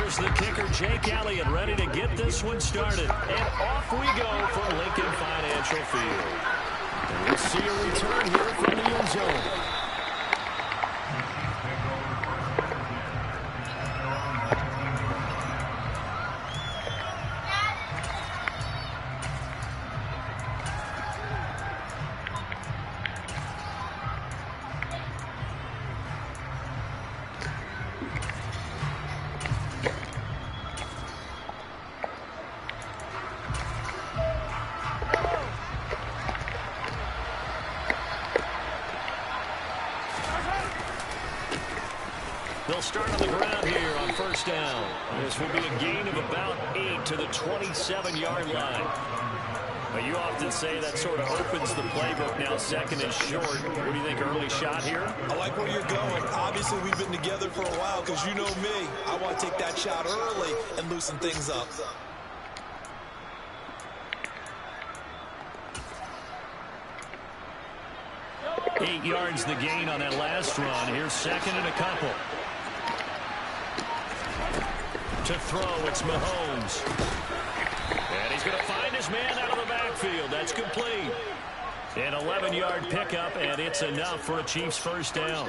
Here's the kicker, Jake Elliott, ready to get this one started. And off we go from Lincoln Financial Field. And we'll see a return here from the end zone. They'll start on the ground here on first down. This will be a gain of about 8 to the 27-yard line. Now, you often say that sort of opens the playbook now, second and short. What do you think, early shot here? I like where you're going. Obviously, we've been together for a while because you know me. I want to take that shot early and loosen things up. Eight yards the gain on that last run. Here's second and a couple. To throw, it's Mahomes. And he's going to find his man out of the backfield. That's complete. An 11-yard pickup, and it's enough for a Chiefs first down.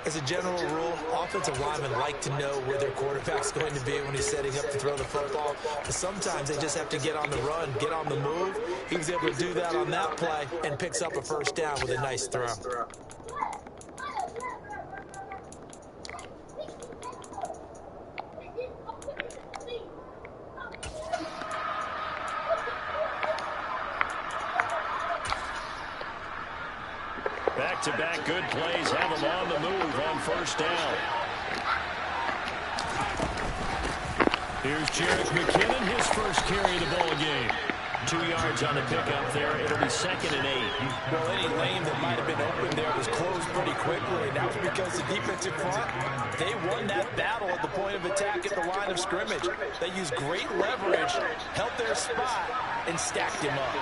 As a general rule, offensive linemen like to know where their quarterback's going to be when he's setting up to throw the football. But sometimes they just have to get on the run, get on the move. He was able to do that on that play and picks up a first down with a nice throw. Back-to-back good plays have him on the move on first down. Here's Jerick McKinnon, his first carry of the ball game. 2 yards on the pickup there. It'll be second and 8. Well, any lane that might have been open there was closed pretty quickly, and that was because the defensive front, they won that battle at the point of attack at the line of scrimmage. They used great leverage, held their spot, and stacked him up.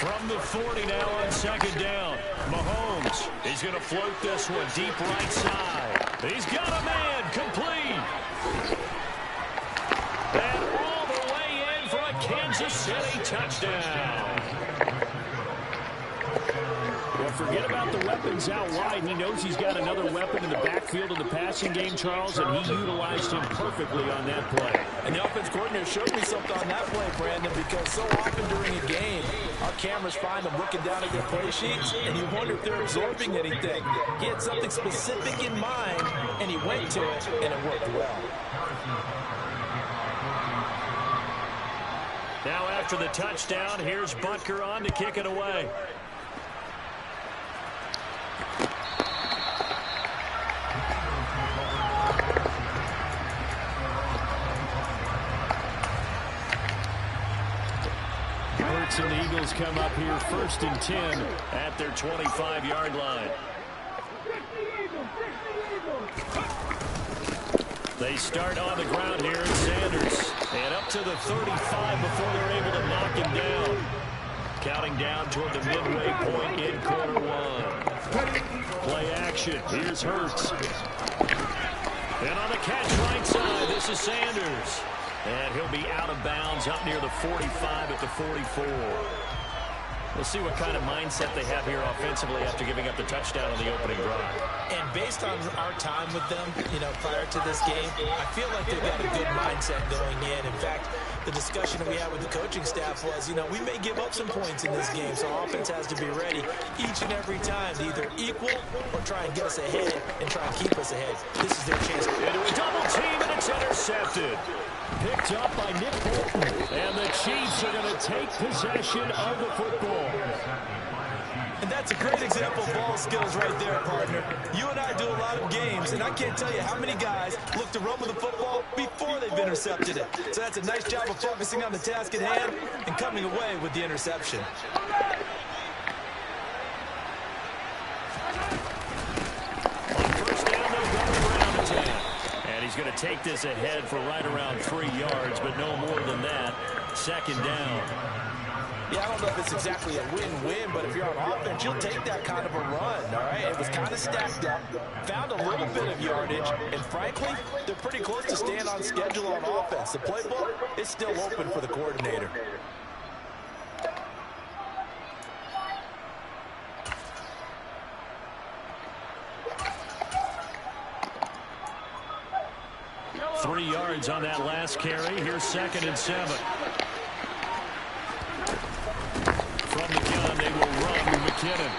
From the 40 now on second down. Mahomes, he's going to float this one deep right side. He's got a man, complete. And all the way in for a Kansas City touchdown. Well, forget about the weapons out wide. He knows he's got another weapon in the backfield of the passing game, Charles, and he utilized him perfectly on that play. And the offense coordinator showed me something on that play, Brandon, because so often during a game, our cameras find them looking down at their play sheets, and you wonder if they're absorbing anything. He had something specific in mind, and he went to it, and it worked well. Now after the touchdown, here's Butker on to kick it away. And the Eagles come up here first and 10 at their 25-yard line. They start on the ground here, and Sanders. And up to the 35 before they're able to knock him down. Counting down toward the midway point in quarter one. Play action. Here's Hurts. And on the catch right side, this is Sanders. And he'll be out of bounds up near the 45 at the 44. We'll see what kind of mindset they have here offensively after giving up the touchdown on the opening drive. And based on our time with them, prior to this game, I feel like they've got a good mindset going in. In fact, the discussion that we had with the coaching staff was, we may give up some points in this game, so our offense has to be ready each and every time to either equal or try and get us ahead and try and keep us ahead. This is their chance. Into a double team, and it's intercepted. Picked up by Nick Bolton. And the Chiefs are going to take possession of the football. And that's a great example of ball skills right there, partner. You and I do a lot of games, and I can't tell you how many guys look to run with the football before they've intercepted it. So that's a nice job of focusing on the task at hand and coming away with the interception. On first down, they'll go around the 10. And he's going to take this ahead for right around 3 yards, but no more than that. Second down. Yeah, I don't know if it's exactly a win-win, but if you're on offense, you'll take that kind of a run, all right? It was kind of stacked up, found a little bit of yardage, and frankly, they're pretty close to staying on schedule on offense. The playbook is still open for the coordinator. Three yards on that last carry. Here's 2nd and 7. From the gun, they will run with McKinnon.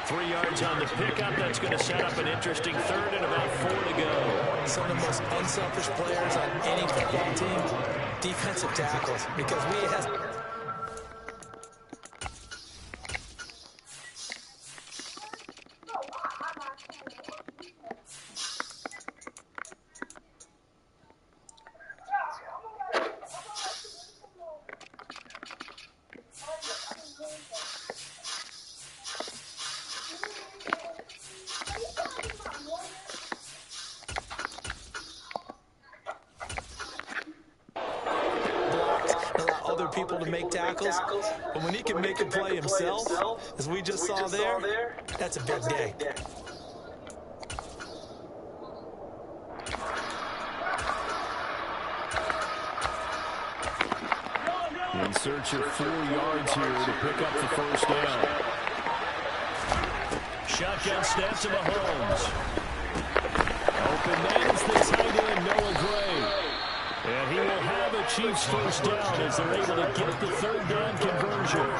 3 yards on the pickup. That's going to set up an interesting 3rd and about 4 to go. Some of the most unselfish players on any football team, defensive tackles, because we have... people to make tackles, but when he can make a play himself, as we just saw there, that's a big day. In search of 4 yards here to pick up the 1st down. Shotgun snap to Mahomes. Open man is the tight end, Noah Gray. And he will have a Chiefs 1st down as they're able to get the 3rd down conversion.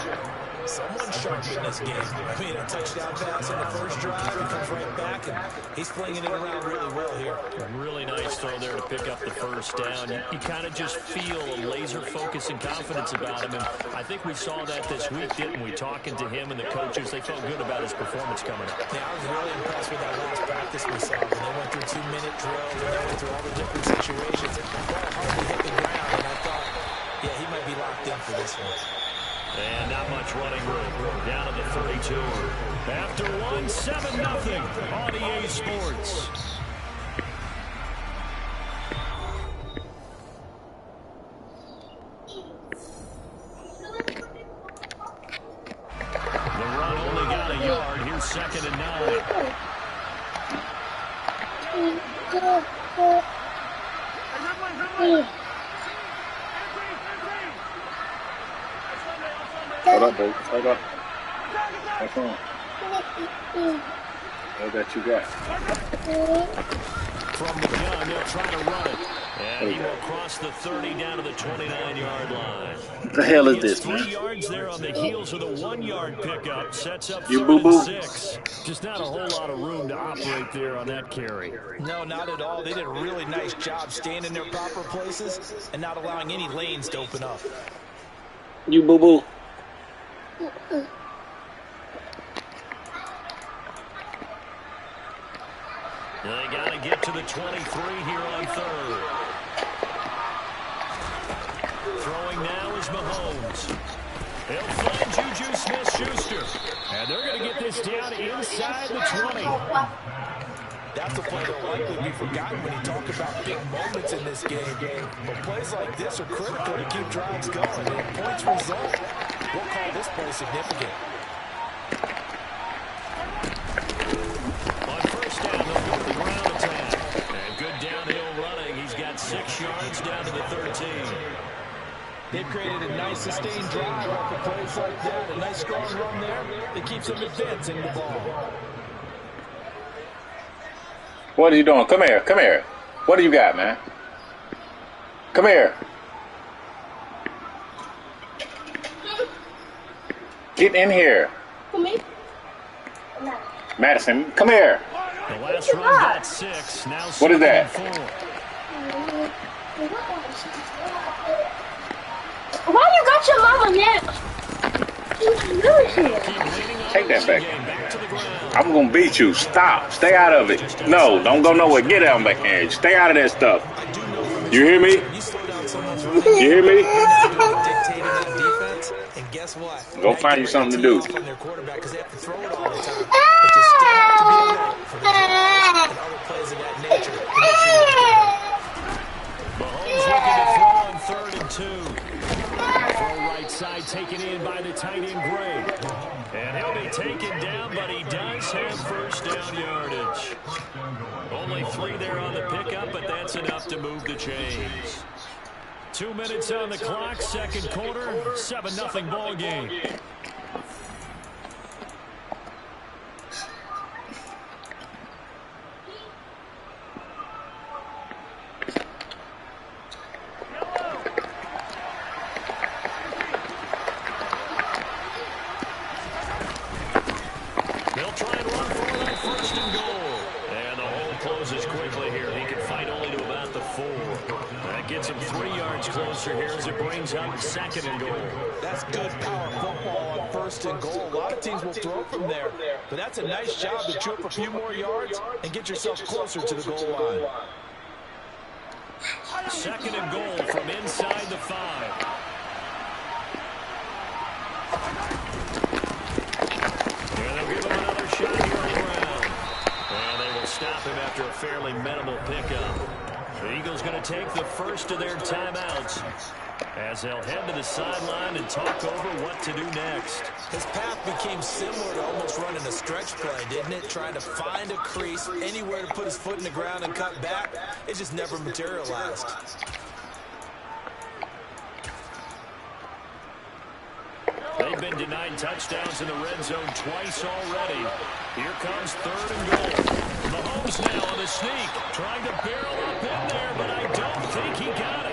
Someone sharp in this game. I mean, a touchdown pass on the first drive. He comes right back, and he's flinging it around really well here. A really nice throw there to pick up the 1st down. You kind of just feel a laser focus and confidence about him. And I think we saw that this week, didn't we? Talking to him and the coaches, they felt good about his performance coming up. Yeah, I was really impressed with that last practice we saw. When they went through 2-minute drills, and they went through all the different situations. The ball hardly hit the ground, and I thought, yeah, he might be locked in for this one. And not much running room. Down to the 32. After 1, 7-0 on EA Sports. The run only got a yard. Here's 2nd and 9. Hold up, boy. Hold up. What's wrong? What that you got? From the gun, they'll try to run it. And he will cross the 30 down to the 29-yard line. What the hell is this, 3 man? yards there on the heels of the 1-yard pickup. Sets up You 3rd boo-boo? and 6. Just not a whole lot of room to operate there on that carry. No, not at all. They did a really nice job staying in their proper places and not allowing any lanes to open up. You boo-boo? They got to get to the 23 here on 3rd. Throwing now is Mahomes. He'll find Juju Smith-Schuster. And they're going to get this down inside the 20. That's a play that will likely be forgotten when you talk about big moments in this game. But plays like this are critical to keep drives going. And if points result, we'll call this play significant. On 1st down, they'll go to the ground attack. And good downhill running. He's got 6 yards down to the 13. They've created a nice sustained drive off of plays like that. A nice strong run there that keeps them advancing the ball. What are you doing? Come here. Come here. What do you got, man? Come here. Get in here. Madison, come here. The last run got 6. Now What is that? 4. Why you got your mama yet? Take that back. I'm going to beat you. Stop. Stay out of it. No, don't go nowhere. Get out back here. Stay out of that stuff. You hear me? You hear me? And guess what? Go find you something to do. Mahomes looking to throw on 3rd and 2. Throw right outside, taken in by the tight end, Gray. And he'll be taken down, but he does have first down yardage. Only 3 there on the pickup, but that's enough to move the chains. 2 minutes on the clock, second quarter, 7-0 ball game. They'll try and run for it on first and goal. And the hole closes quickly here. He can fight only to about the 4. That gets him 3 yards closer here as it brings up second and goal. That's good power football on first and goal. A lot of teams will throw from there, but that's a nice job to chew up a few more yards and get yourself closer to the goal line. Second and goal from inside the 5. And they'll give him another shot here on the ground. And they will stop him after a fairly minimal pickup. The Eagles going to take the first of their timeouts as they'll head to the sideline and talk over what to do next. His path became similar to almost running a stretch play, didn't it? Trying to find a crease, anywhere to put his foot in the ground and cut back. It just never materialized. They've been denied touchdowns in the red zone twice already. Here comes third and goal. Mahomes now on the sneak, trying to barrel up in there, but I don't think he got it.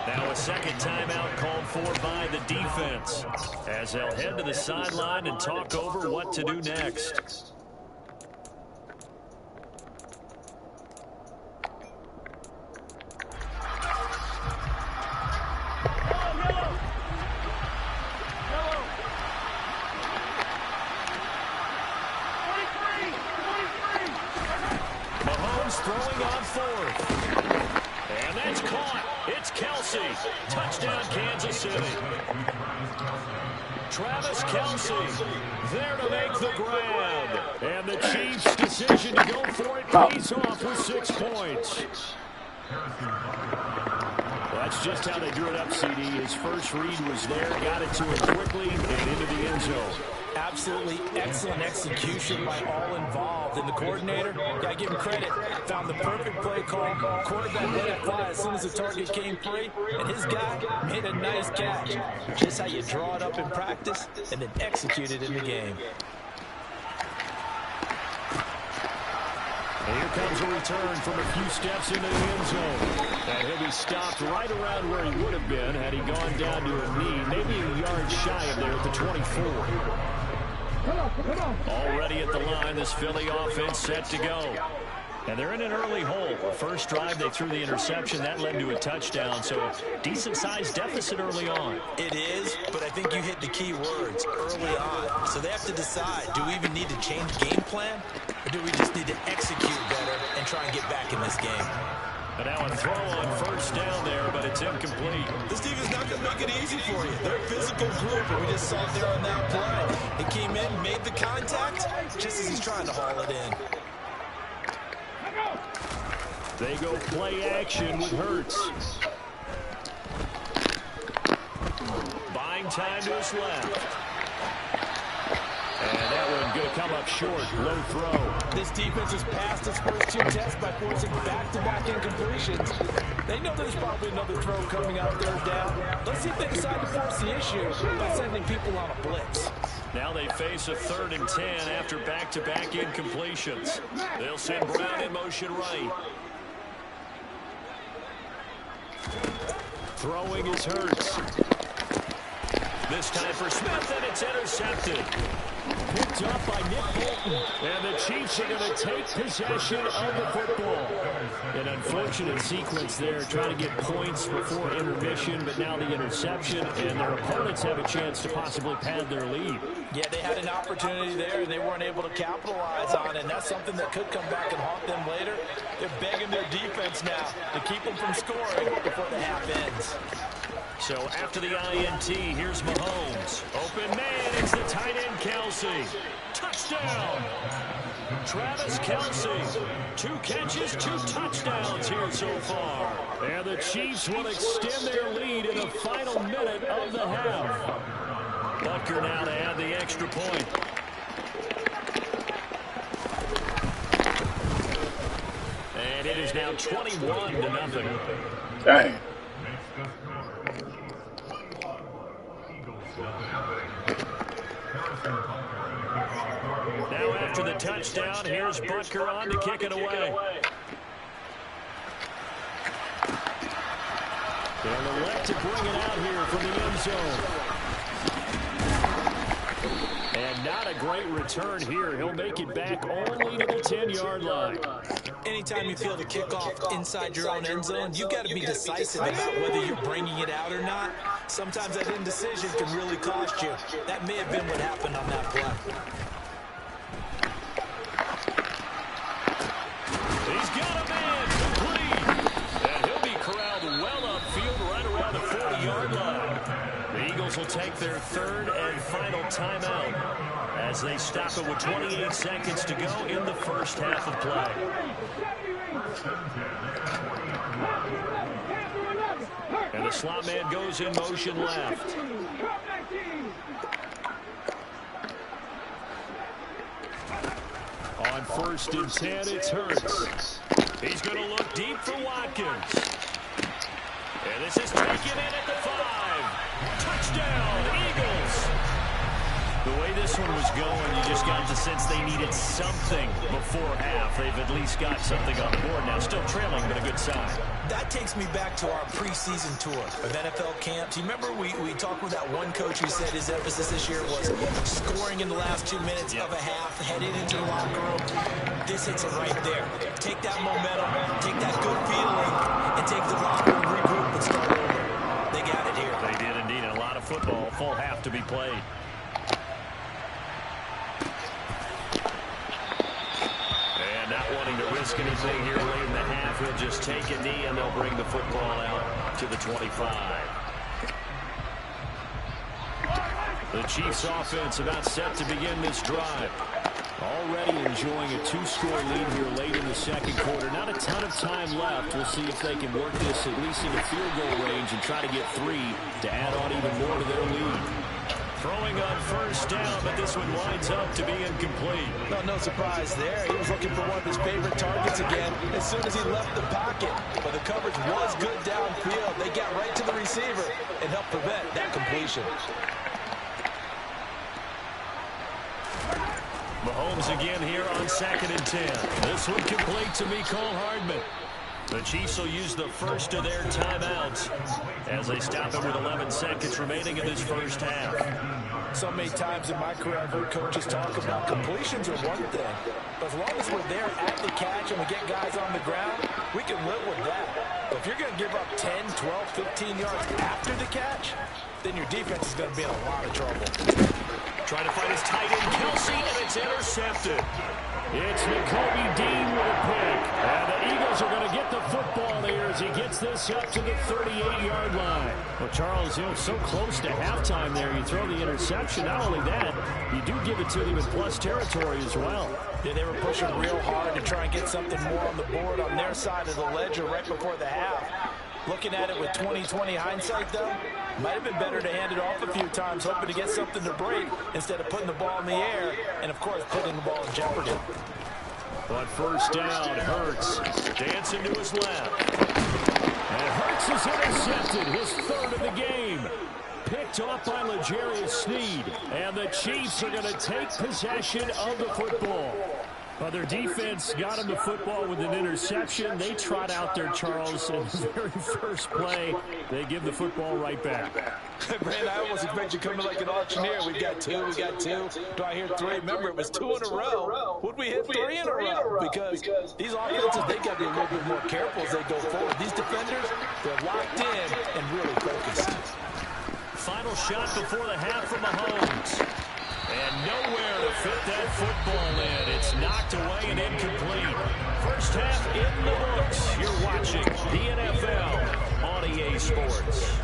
Now a second timeout called for by the defense as they'll head to the sideline and talk over what to do next. Throwing on fourth. And that's caught. It's Kelsey. Touchdown, Kansas City. Travis Kelsey there to make the grab. And the Chiefs' decision to go for it pays off with 6 points. That's just how they drew it up, CD. His first read was there, got it to him quickly, and into the end zone. Absolutely excellent execution by all involved. And the coordinator, gotta give him credit, found the perfect play call. Quarterback let it fly as soon as the target came free, and his guy made a nice catch. Just how you draw it up in practice and then execute it in the game. And here comes a return from a few steps into the end zone. And he'll be stopped right around where he would have been had he gone down to a knee, maybe a yard shy of there at the 24. Already at the line, this Philly offense set to go. And they're in an early hole. The first drive, they threw the interception. That led to a touchdown, so decent-sized deficit early on. It is, but I think you hit the key words, early on. So they have to decide, do we even need to change game plan, or do we just need to execute better and try and get back in this game? And now a throw on first down there, but it's incomplete. This team is not going to make it easy for you. They're a physical group, and we just saw it there on that play. He came in, made the contact, just as he's trying to haul it in. They go play action with Hurts. Buying time to his left. And that one going to come up short. Low throw. This defense has passed its first 2 tests by forcing back-to-back incompletions. They know there's probably another throw coming out third down. Let's see if they decide to force the issue by sending people on a blitz. Now they face a 3rd and 10 after back-to-back incompletions. They'll send Brown in motion right. Throwing is Hurts. This time for Smith, and it's intercepted. Picked up by Nick Bolton. And the Chiefs are going to take possession of the football. An unfortunate sequence there, trying to get points before intermission, but now the interception, and their opponents have a chance to possibly pad their lead. Yeah, they had an opportunity there, and they weren't able to capitalize on it, and that's something that could come back and haunt them later. They're begging their defense now to keep them from scoring before the half ends. So after the INT, here's Mahomes. Open man, it's the tight end Kelsey. touchdown. Travis Kelce, 2 catches, 2 touchdowns here so far. And the Chiefs will extend their lead in the final minute of the half. Butker now to add the extra point. And it is now 21-0. Dang. Now after the touchdown, here's Butker on to kick it away. They'll elect to bring it out here from the end zone. And not a great return here. He'll make it back only to the 10-yard line. Anytime you feel the kickoff inside your own end zone, you've got to be decisive about whether you're bringing it out or not. Sometimes that indecision can really cost you. That may have been what happened on that play. He's got a man complete. And he'll be corralled well upfield right around the 40-yard line. The Eagles will take their 3rd and final timeout as they stop it with 28 seconds to go in the first half of play. And the slot man goes in motion left. On 1st and 10, it's Hurts. He's going to look deep for Watkins. And this is taken in at the 5. Touchdown, Eagles. The way this one was going, you just got the sense they needed something before half. They've at least got something on the board now. Still trailing, but a good sign. That takes me back to our preseason tour of NFL camps. You remember we talked with that one coach who said his emphasis this year was scoring in the last 2 minutes of a half, heading into the locker room. This hits it right there. Take that momentum, take that good feeling, and take the locker room, regroup, and start over. They got it here. They did indeed. A lot of football, full half to be played. Wanting to risk anything here late in the half, he'll just take a knee and they'll bring the football out to the 25. The Chiefs offense about set to begin this drive. Already enjoying a 2-score lead here late in the second quarter. Not a ton of time left. We'll see if they can work this at least into field goal range and try to get 3 to add on even more to their lead. Throwing on 1st down, but this one winds up to be incomplete. No surprise there. He was looking for one of his favorite targets again as soon as he left the pocket. But the coverage was good downfield. They got right to the receiver and helped prevent that completion. Mahomes again here on 2nd and 10. This one complete to Mecole Hardman. The Chiefs will use the first of their timeouts as they stop it with 11 seconds remaining in this first half. So many times in my career, I've heard coaches talk about completions are one thing. But as long as we're there at the catch and we get guys on the ground, we can live with that. But if you're going to give up 10, 12, 15 yards after the catch, then your defense is going to be in a lot of trouble. Trying to find his tight end, Kelce, and it's intercepted. It's Nakobe Dean with a pick. And the Eagles are going to get the football here as he gets this up to the 38-yard line. Well, Charles, so close to halftime there. You throw the interception. Not only that, you do give it to them in plus territory as well. Yeah, they were pushing real hard to try and get something more on the board on their side of the ledger right before the half. Looking at it with 20/20 hindsight, though, might have been better to hand it off a few times, hoping to get something to break instead of putting the ball in the air and, of course, putting the ball in jeopardy. But 1st down, Hurts dancing to his left. And Hurts is intercepted, his 3rd of the game. Picked off by L'Jarius Sneed. And the Chiefs are going to take possession of the football. Well, their defense got them the football with an interception. They trot out there, Charles, in the very first play. They give the football right back. Brand, I almost expect you coming like an auctioneer. We got 2, we got 2. Do I hear 3? Remember, it was 2 in a row. Would we hit 3 in a row? Because these offenses, they got to be a little bit more careful as they go forward. These defenders, they're locked in and really focused. Final shot before the half from Mahomes. And nowhere to fit that football in. It's knocked away and incomplete. First half in the books. You're watching the NFL on EA Sports.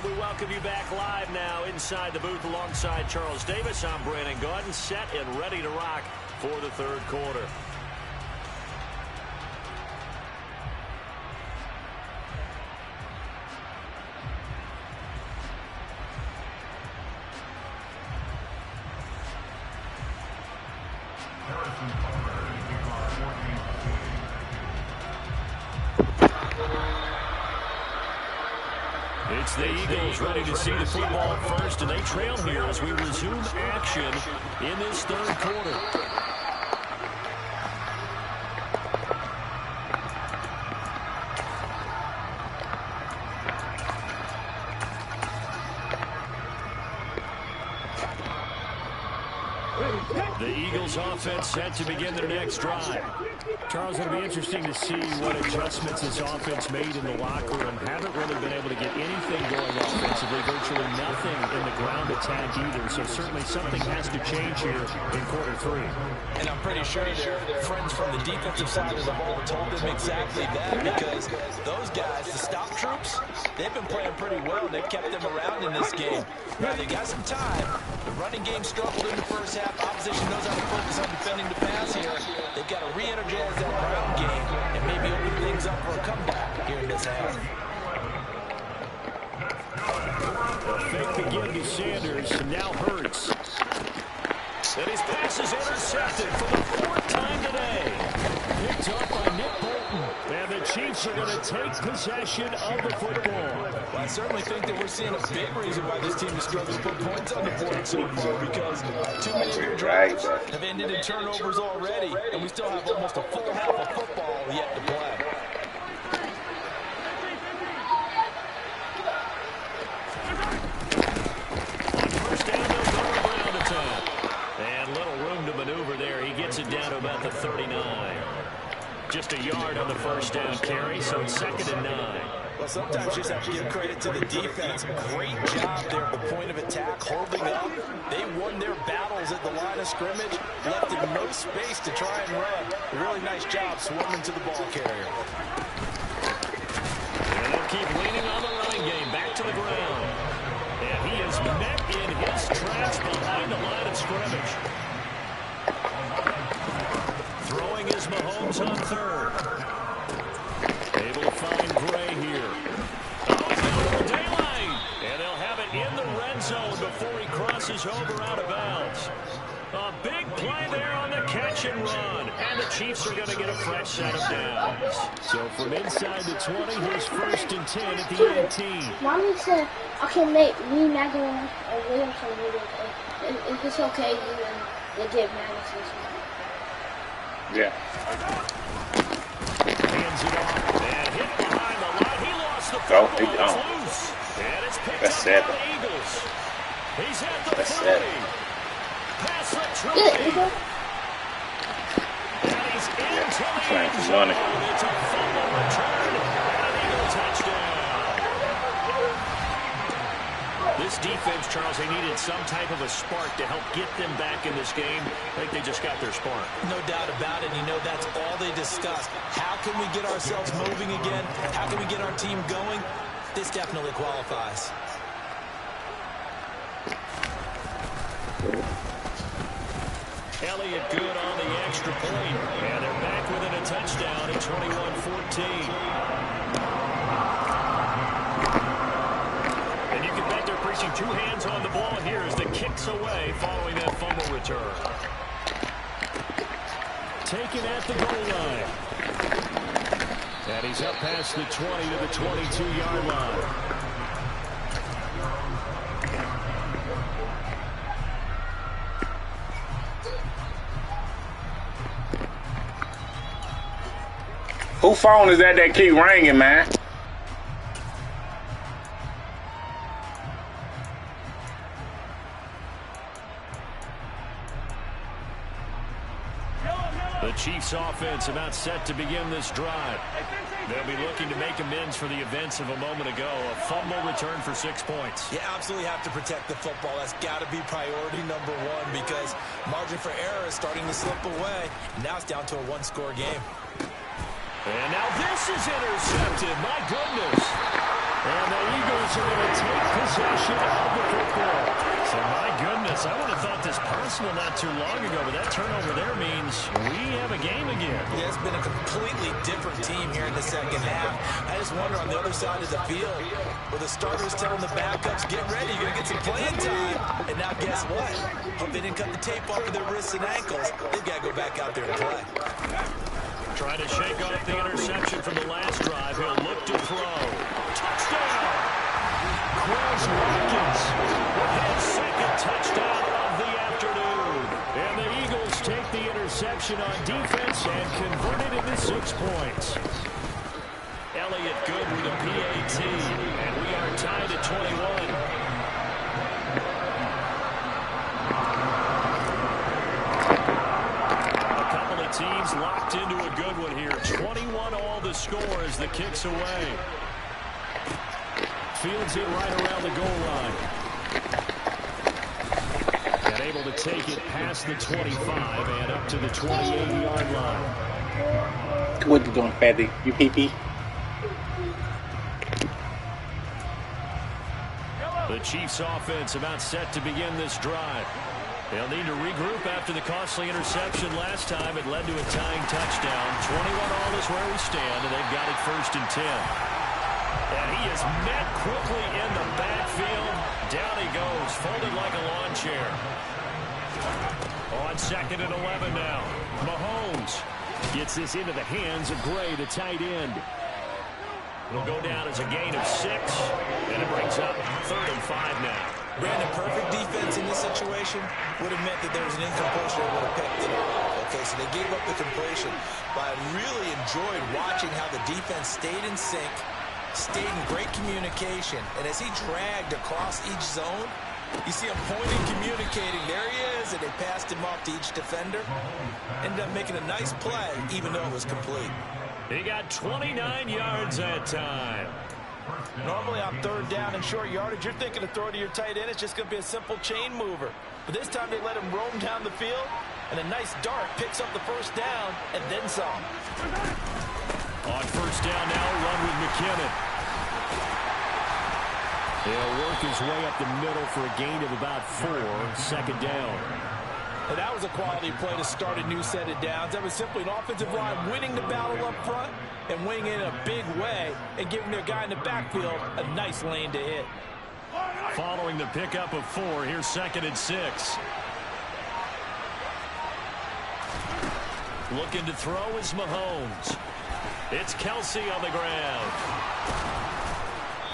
We welcome you back live now inside the booth alongside Charles Davis. I'm Brandon Gaudin, set and ready to rock for the third quarter. It's the Eagles ready to see the football first, and they trail here as we resume action in this third quarter. The Eagles offense set to begin their next drive. Charles, it'll be interesting to see what adjustments this offense made in the locker room. Haven't really been able to get anything going offensively, virtually nothing in the ground attack either. So certainly something has to change here in quarter three. And I'm pretty sure their friends from the defensive side of the ball told them exactly that, because those guys, the stop troops, they've been playing pretty well. They've kept them around in this game. Now, they got some time. The running game struggled in the first half. Opposition knows how to focus on defending the pass here. They've got to re-energize that ground game and maybe open things up for a comeback here in this half. A fake begin to Sanders, and now Hurts. And his pass is intercepted for the fourth time today. Picked up by Nick Bolton. And the Chiefs are going to take possession of the football. Well, I certainly think that we're seeing a big reason why this team is struggling to put points on the board so far, because too many of their drives have ended in turnovers already, and we still have almost a full half of football yet to play. On first down, they'll go to ground attack. And little room to maneuver there. He gets it down to about the 39. Just a yard on the first down carry, so it's 2nd and 9. Well, sometimes you just have to give credit to the defense. Great job there at the point of attack, holding up. They won their battles at the line of scrimmage, left them no space to try and run. A really nice job swarming to the ball carrier. And they'll keep leaning on the running game, back to the ground. And he is met in his tracks behind the line of scrimmage. Throwing is Mahomes on third. Able to find Gray here. Oh, it's down to the dayline. And they'll have it in the red zone before he crosses over out of bounds. A big play there on the catch and run. And the Chiefs are going to get a fresh set of downs. So from inside the 20, here's 1st and 10 at the 18. Mommy said, okay, mate, me, Magdalene, and Williamson, if it's okay, you and they get Madison. Yeah. Hands it off and hit behind the line. He lost the football. He gone. Loose. And it's picked That's up sad. by the Eagles. He's at the 40. Sad. Pass the 20. And he's into the end zone. It's a fumble return and an Eagle touchdown. This defense, Charles, they needed some type of a spark to help get them back in this game. I think they just got their spark. No doubt about it. You know, that's all they discussed. How can we get ourselves moving again? How can we get our team going? This definitely qualifies. Elliott good on the extra point. And they're back within a touchdown at 21-14. And you can bet they're preaching two hands on the ball here as the kick's away following that fumble return. Taken at the goal line. And he's up past the 20 to the 22-yard line. Whose phone is that keep ringing, man? The Chiefs offense about set to begin this drive. They'll be looking to make amends for the events of a moment ago. A fumble return for 6 points. You absolutely have to protect the football. That's got to be priority number one, because margin for error is starting to slip away. Now it's down to a one-score game. And now this is intercepted. My goodness. And the Eagles are going to take possession of the football. So, my goodness, I would have thought this personal not too long ago, but that turnover there means we have a game again. Yeah, it's been a completely different team here in the second half. I just wonder on the other side of the field, where the starters telling the backups, get ready, you're going to get some playing time. And now guess what? Hope they didn't cut the tape off of their wrists and ankles. They've got to go back out there and play. Trying to shake off the interception from the last drive. He'll look to throw. Touchdown! Quez Watkins with his second touchdown of the afternoon. And the Eagles take the interception on defense and convert it into 6 points. Elliott good with a PAT. And we are tied at 21. Teams locked into a good one here. 21 all the score as the kick's away. Fields it right around the goal line. And able to take it past the 25 and up to the 28-yard line. What you doing, fatty? You pee-pee? The Chiefs offense about set to begin this drive. They'll need to regroup after the costly interception last time. It led to a tying touchdown. 21 all is where we stand, and they've got it 1st and 10. And he is met quickly in the backfield. Down he goes, folded like a lawn chair. On 2nd and 11 now. Mahomes gets this into the hands of Gray, the tight end. It'll go down as a gain of 6, and it brings up 3rd and 5 now. Brandon, perfect defense in this situation would have meant that there was an incompletion that would have picked it up. Okay, so they gave up the completion. But I really enjoyed watching how the defense stayed in sync, stayed in great communication. And as he dragged across each zone, you see him pointing, communicating. There he is, and they passed him off to each defender. Ended up making a nice play, even though it was complete. He got 29 yards that time. Normally on 3rd down and short yardage, you're thinking to throw to your tight end. It's just going to be a simple chain mover. But this time they let him roam down the field, and a nice dart picks up the 1st down and then some. On 1st down now, run with McKinnon. He'll work his way up the middle for a gain of about 4, 2nd down. And that was a quality play to start a new set of downs. That was simply an offensive line winning the battle up front and winning in a big way and giving their guy in the backfield a nice lane to hit. Following the pickup of 4, here's 2nd and 6. Looking to throw is Mahomes. It's Kelsey on the ground.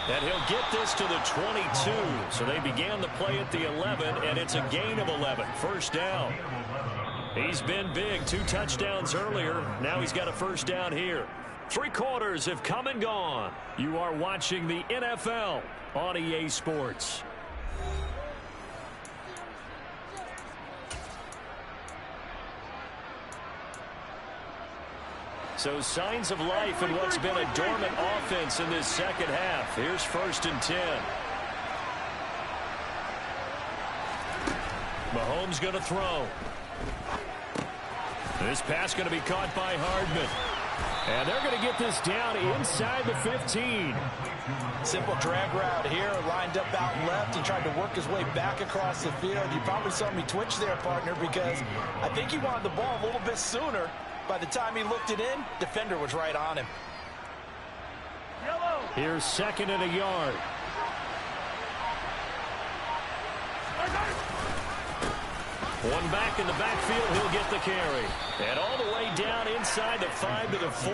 And he'll get this to the 22. So they began the play at the 11, and it's a gain of 11. 1st down. He's been big. 2 touchdowns earlier. Now he's got a 1st down here. 3 quarters have come and gone. You are watching the NFL on EA Sports. So signs of life in what's been a dormant offense in this second half. Here's 1st and 10. Mahomes going to throw. This pass going to be caught by Hardman. And they're going to get this down inside the 15. Simple drag route here, lined up out left and tried to work his way back across the field. You probably saw me twitch there, partner, because I think he wanted the ball a little bit sooner. By the time he looked it in, defender was right on him. Here's 2nd and a yard. One back in the backfield, he'll get the carry. And all the way down inside the 5 to the 4.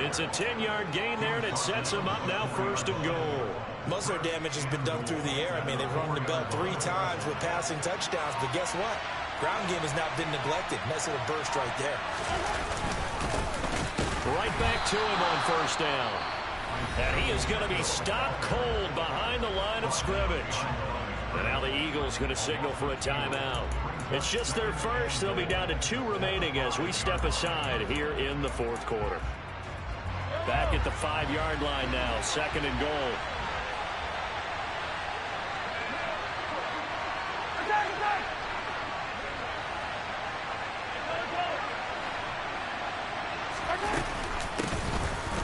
It's a 10-yard gain there, and it sets him up now 1st and goal. Most of their damage has been done through the air. I mean, they've run the belt 3 times with passing touchdowns, but guess what? Ground game has not been neglected. Nice little burst right there. Right back to him on 1st down. And he is going to be stopped cold behind the line of scrimmage. And now the Eagles going to signal for a timeout. It's just their first. They'll be down to 2 remaining as we step aside here in the 4th quarter. Back at the 5-yard line now, 2nd and goal.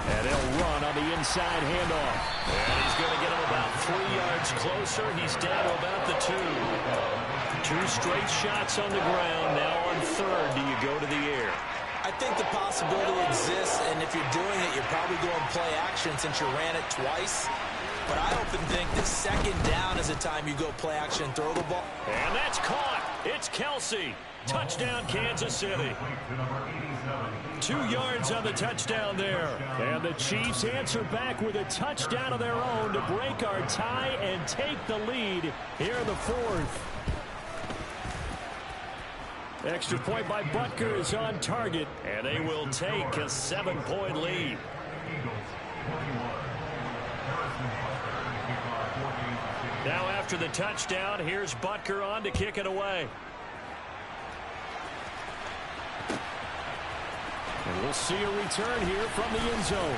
And they'll run up on the inside handoff. And he's going to get him about 3 yards closer. He's down to about the 2. 2 straight shots on the ground. Now on third, do you go to the air? I think the possibility exists, and if you're doing it, you're probably going play action since you ran it twice. But I often think that second down is the time you go play action, throw the ball. And that's caught. It's Kelsey. Touchdown, Kansas City. 2 yards on the touchdown there. And the Chiefs answer back with a touchdown of their own to break our tie and take the lead here in the fourth. Extra point by Butker is on target, and they will take a 7-point lead. Now after the touchdown, here's Butker on to kick it away. And we'll see a return here from the end zone.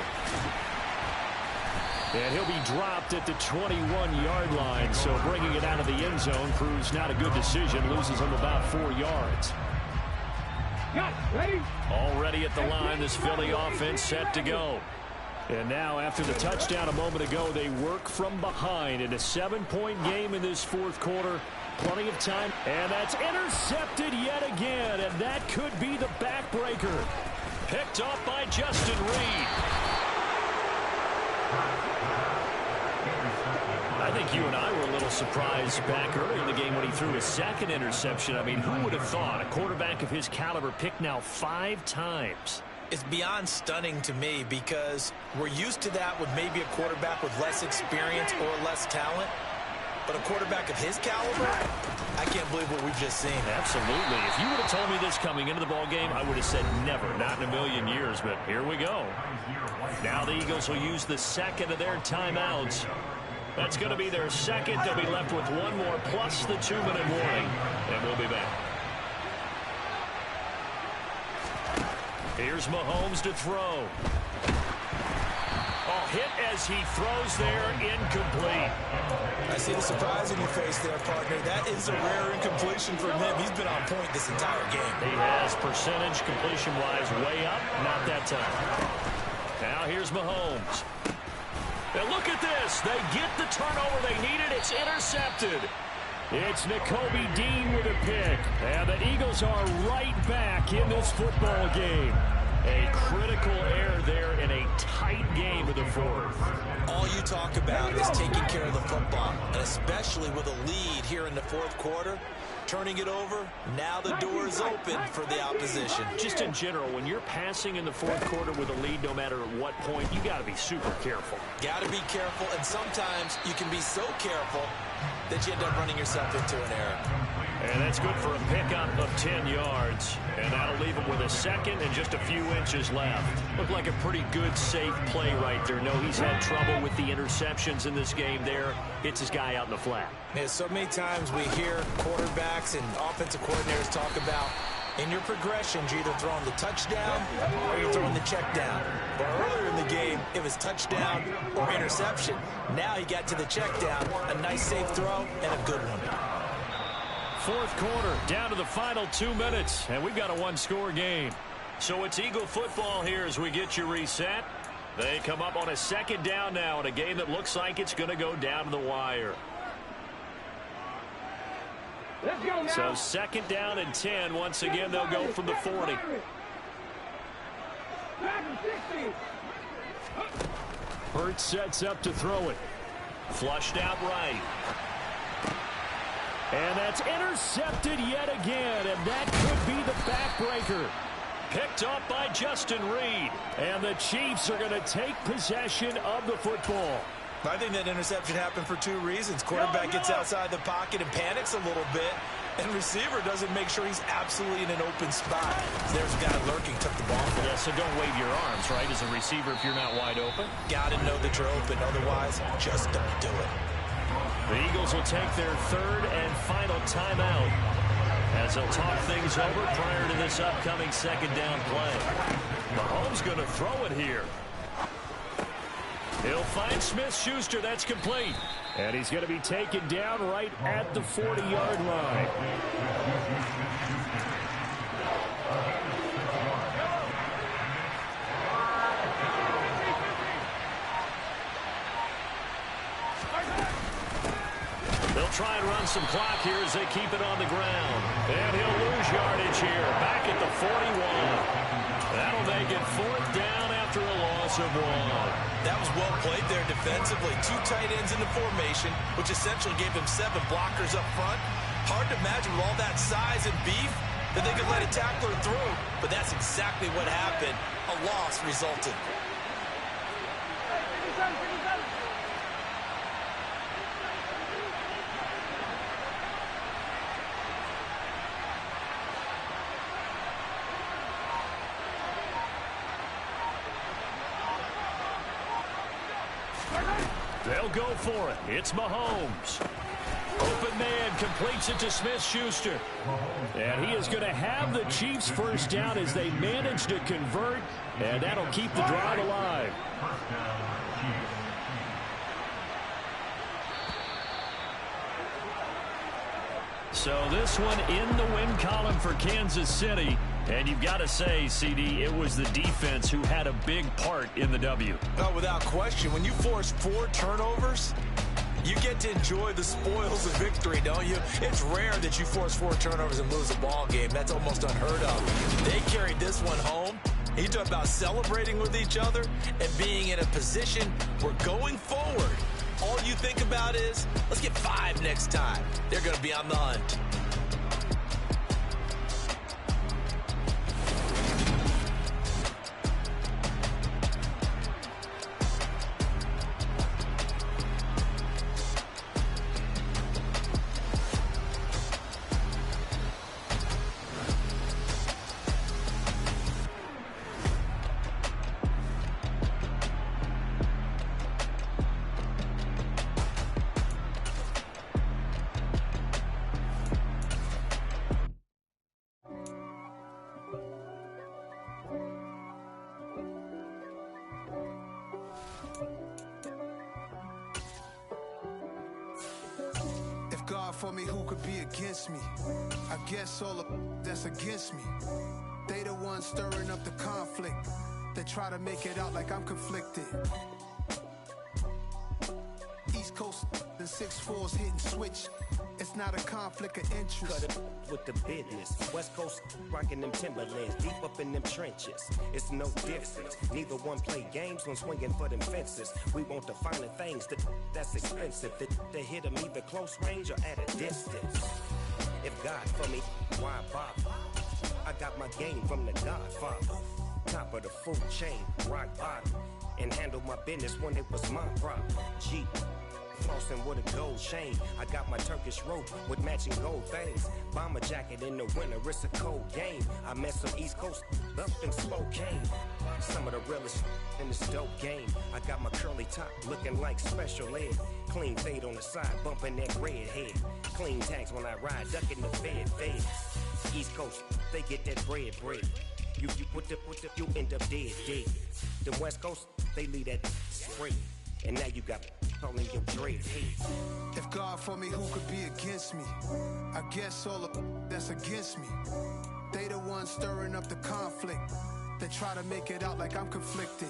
And he'll be dropped at the 21-yard line, so bringing it out of the end zone proves not a good decision, loses him about 4 yards. Already at the line, this Philly offense set to go. And now, after the touchdown a moment ago, they work from behind in a 7-point game in this fourth quarter. Plenty of time, and that's intercepted yet again, and that could be the backbreaker. Picked off by Justin Reed. I think you and I were a little surprised back earlier in the game when he threw his second interception. I mean, who would have thought a quarterback of his caliber picked now 5 times? It's beyond stunning to me because we're used to that with maybe a quarterback with less experience or less talent. But a quarterback of his caliber, I can't believe what we've just seen. Absolutely. If you would have told me this coming into the ball game, I would have said never, not in a million years. But here we go. Now the Eagles will use the second of their timeouts. That's going to be their second. They'll be left with 1 more plus the 2-minute warning. And we'll be back. Here's Mahomes to throw. Oh, hit as he throws there, incomplete. I see the surprise in your face there, partner. That is a rare incompletion from him. He's been on point this entire game. He has percentage completion-wise way up, not that time. Now here's Mahomes. And look at this. They get the turnover they needed. It's intercepted. It's Nakobe Dean with a pick. And the Eagles are right back in this football game. A critical error there in a tight game of the fourth. All you talk about is taking care of the football, and especially with a lead here in the fourth quarter. Turning it over, now the door is open for the opposition. Just in general, when you're passing in the fourth quarter with a lead, no matter at what point, you got to be super careful. Got to be careful, and sometimes you can be so careful that you end up running yourself into an error. And that's good for a pickup of 10 yards. And that'll leave him with a second and just a few inches left. Looked like a pretty good, safe play right there. No, he's had trouble with the interceptions in this game there. Hits his guy out in the flat. Yeah, so many times we hear quarterbacks and offensive coordinators talk about in your progressions, you're either throwing the touchdown or you're throwing the check down. But earlier in the game, it was touchdown or interception. Now he got to the check down, a nice safe throw, and a good one. Fourth quarter, down to the final 2 minutes, and we've got a 1-score game. So it's Eagle football here as we get you reset. They come up on a second down now in a game that looks like it's going to go down to the wire. Let's go now. So second down and 10. Once again, they'll go from the 40. Hurts sets up to throw it. Flushed out right. And that's intercepted yet again, and that could be the backbreaker. Picked up by Justin Reed, and the Chiefs are going to take possession of the football. I think that interception happened for 2 reasons. Quarterback gets outside the pocket and panics a little bit, and receiver doesn't make sure he's absolutely in an open spot. There's a guy lurking, took the ball. Yeah, so don't wave your arms, right, as a receiver if you're not wide open. Got to know that you're open, otherwise just don't do it. The Eagles will take their third and final timeout as they'll talk things over prior to this upcoming second down play. Mahomes going to throw it here. He'll find Smith-Schuster. That's complete. And he's going to be taken down right at the 40-yard line. They'll try and run some clock here as they keep it on the ground. And he'll lose yardage here, back at the 41. That'll make it 4th down after a loss of 1. That was well played there defensively. 2 tight ends in the formation, which essentially gave them 7 blockers up front. Hard to imagine with all that size and beef that they could let a tackler through. But that's exactly what happened. A loss resulted. They'll go for it. It's Mahomes. Open man completes it to Smith-Schuster. And he is going to have the Chiefs first down as they manage to convert. And that'll keep the drive alive. So this one in the win column for Kansas City. And you've got to say, CD, it was the defense who had a big part in the W. Oh, without question. When you force 4 turnovers, you get to enjoy the spoils of victory, don't you? It's rare that you force 4 turnovers and lose a ball game. That's almost unheard of. They carried this one home. You talk about celebrating with each other and being in a position where going forward, all you think about is, let's get 5 next time. They're going to be on the hunt. God for me, who could be against me? I guess all of that's against me. They the ones stirring up the conflict. They try to make it out like I'm conflicted. East Coast, the 6'4's hitting switch. It's not a conflict of interest. Cut it with the business. West Coast rocking them Timberlands, deep up in them trenches. It's no difference. Neither one play games when swinging for them fences. We want the finer things that's expensive. That hit them either close range or at a distance. If God for me, why bother? I got my game from the Godfather. Top of the food chain, rock bottom. And handle my business when it was my problem. G. Flossing with a gold chain. I got my Turkish rope with matching gold things. Bomber jacket in the winter, it's a cold game. I met some East Coast up in Spokane. Some of the realest in this dope game. I got my curly top looking like special ed. Clean fade on the side, bumping that red head. Clean tags when I ride, ducking the fed. East Coast, they get that bread. You you end up dead. The West Coast, they leave that straight. And now you got calling your dread head. If God for me, who could be against me? I guess all of that's against me. They the ones stirring up the conflict. They try to make it out like I'm conflicted.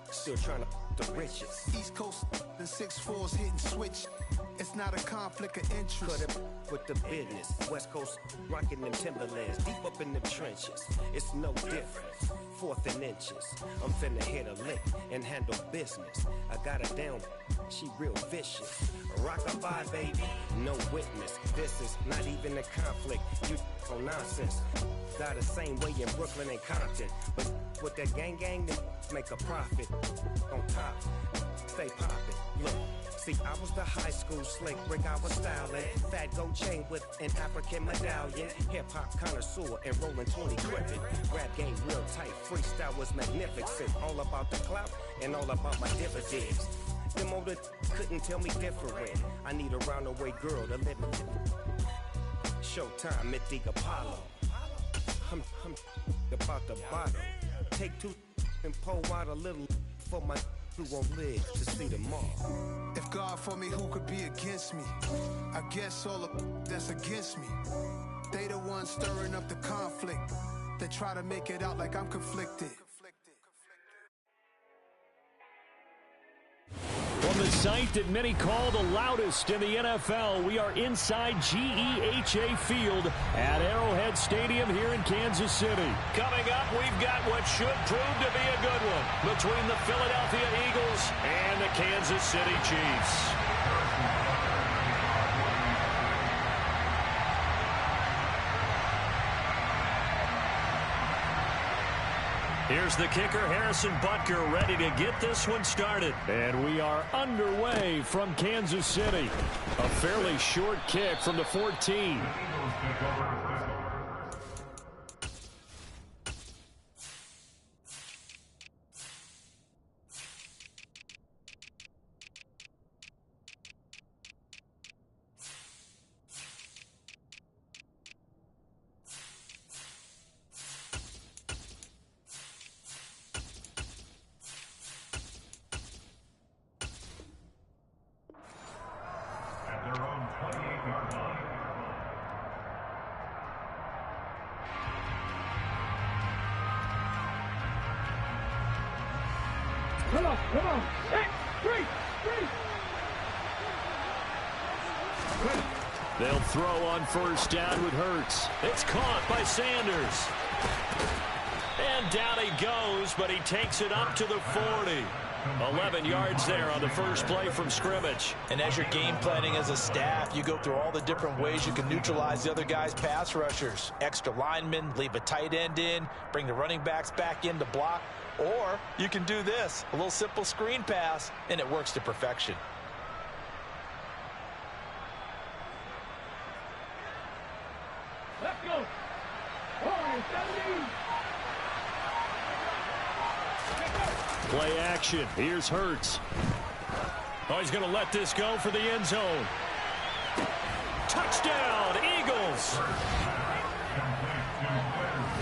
Still trying to the riches. East Coast, the 6'4's hitting switch. It's not a conflict of interest. Cut it with the business. West Coast rocking them Timberlands, deep up in them trenches. It's no difference. 4th and inches. I'm finna hit a lick and handle business. I got her down, she real vicious. Rock-a-bye, baby, no witness. This is not even a conflict. You on nonsense. Got the same way in Brooklyn and Compton. But with that gang, they make a profit. On top, stay poppin'. Look. See, I was the high school slick brick, I was styling. Fat gold chain with an African medallion. Hip-hop connoisseur and rolling 20 cricket. Rap game real tight, freestyle was magnificent. All about the clout and all about my dividends. Them older couldn't tell me different. I need a roundaway girl to live with. Showtime at the Apollo. I'm about the bottom. Take 2 and pour out a little for my who won't live to see tomorrow. If God for me, who could be against me? I guess all of that's against me. They the ones stirring up the conflict. They try to make it out like I'm conflicted. From the sight that many call the loudest in the NFL. We are inside GEHA Field at Arrowhead Stadium here in Kansas City. Coming up, we've got what should prove to be a good one between the Philadelphia Eagles and the Kansas City Chiefs. Here's the kicker, Harrison Butker, ready to get this one started. And we are underway from Kansas City. A fairly short kick from the 14. Come on. Hey, three. They'll throw on first down with Hurts. It's caught by Sanders. And down he goes, but he takes it up to the 40. 11 yards there on the first play from scrimmage. And as you're game planning as a staff, you go through all the different ways you can neutralize the other guy's pass rushers. Extra linemen, leave a tight end in, bring the running backs back in to block. Or you can do this, a little simple screen pass, and it works to perfection. Let's go. 70. Play action. Here's Hurts. Oh, he's going to let this go for the end zone. Touchdown, Eagles.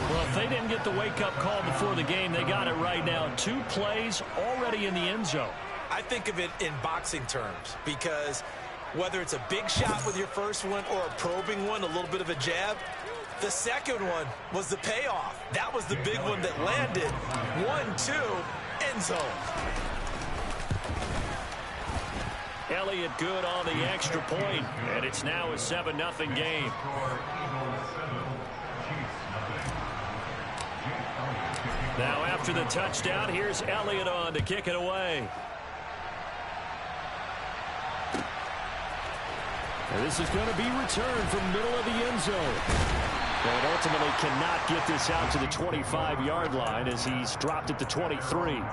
Well, if they didn't get the wake-up call before the game, they got it right now. 2 plays already in the end zone. I think of it in boxing terms because whether it's a big shot with your first one or a probing one, a little bit of a jab, the second one was the payoff. That was the big one that landed. 1-2, end zone. Elliott good on the extra point, and it's now a 7-0 game. Now after the touchdown, here's Elliott on to kick it away. And this is going to be returned from middle of the end zone. But ultimately cannot get this out to the 25-yard line as he's dropped it to 23.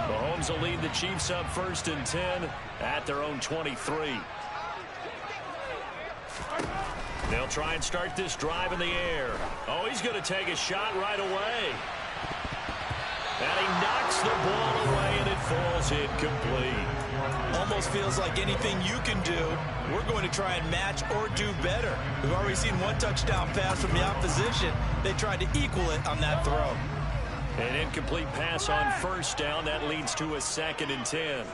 Mahomes will lead the Chiefs up 1st and 10 at their own 23. They'll try and start this drive in the air. Oh, he's going to take a shot right away. And he knocks the ball away, and it falls incomplete. Almost feels like anything you can do, we're going to try and match or do better. We've already seen one touchdown pass from the opposition. They tried to equal it on that throw. An incomplete pass on first down. That leads to a 2nd and 10.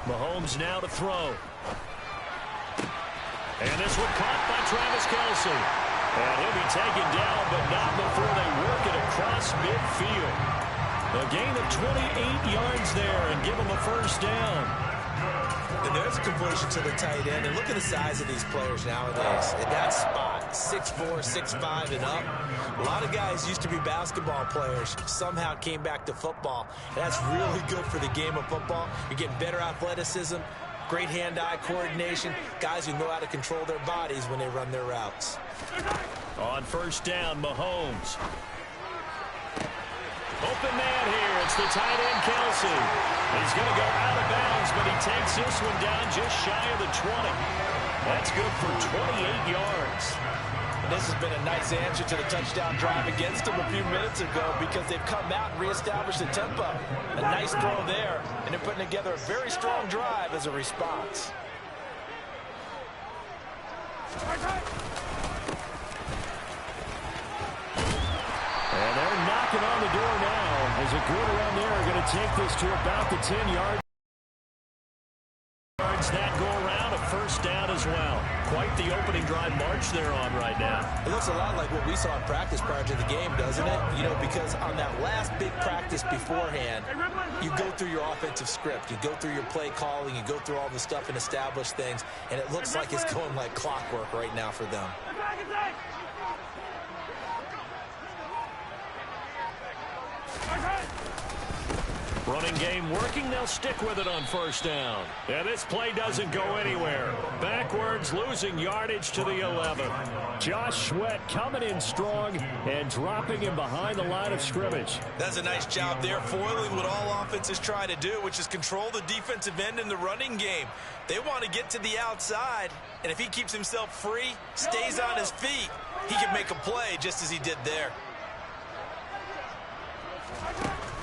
Mahomes now to throw. And this one caught by Travis Kelce. And he'll be taken down, but not before they work it across midfield. A gain of 28 yards there and give him a first down. And there's a completion to the tight end. And look at the size of these players nowadays. In that spot, 6'4", 6'5", and up. A lot of guys used to be basketball players, somehow came back to football. And that's really good for the game of football. You're getting better athleticism, great hand-eye coordination, guys who know how to control their bodies when they run their routes. On first down, Mahomes. Open man here. It's the tight end, Kelce. He's going to go out of bounds, but he takes this one down just shy of the 20. That's good for 28 yards. And this has been a nice answer to the touchdown drive against them a few minutes ago because they've come out and reestablished the tempo. A nice throw there, and they're putting together a very strong drive as a response. And they're knocking on the door now as a good around there are going to take this to about the 10 yards. That go around, a 1st first down as well. Quite the opening drive march they're on right now. It looks a lot like what we saw in practice prior to the game, doesn't it? You know, because on that last big practice beforehand, you go through your offensive script. You go through your play calling. You go through all the stuff and establish things. And it looks like it's going like clockwork right now for them. Running game working. They'll stick with it on first down. And this play doesn't go anywhere. Backwards, losing yardage to the 11. Josh Sweat coming in strong and dropping him behind the line of scrimmage. That's a nice job there, foiling what all offenses try to do, which is control the defensive end in the running game. They want to get to the outside, and if he keeps himself free, stays on his feet, he can make a play just as he did there.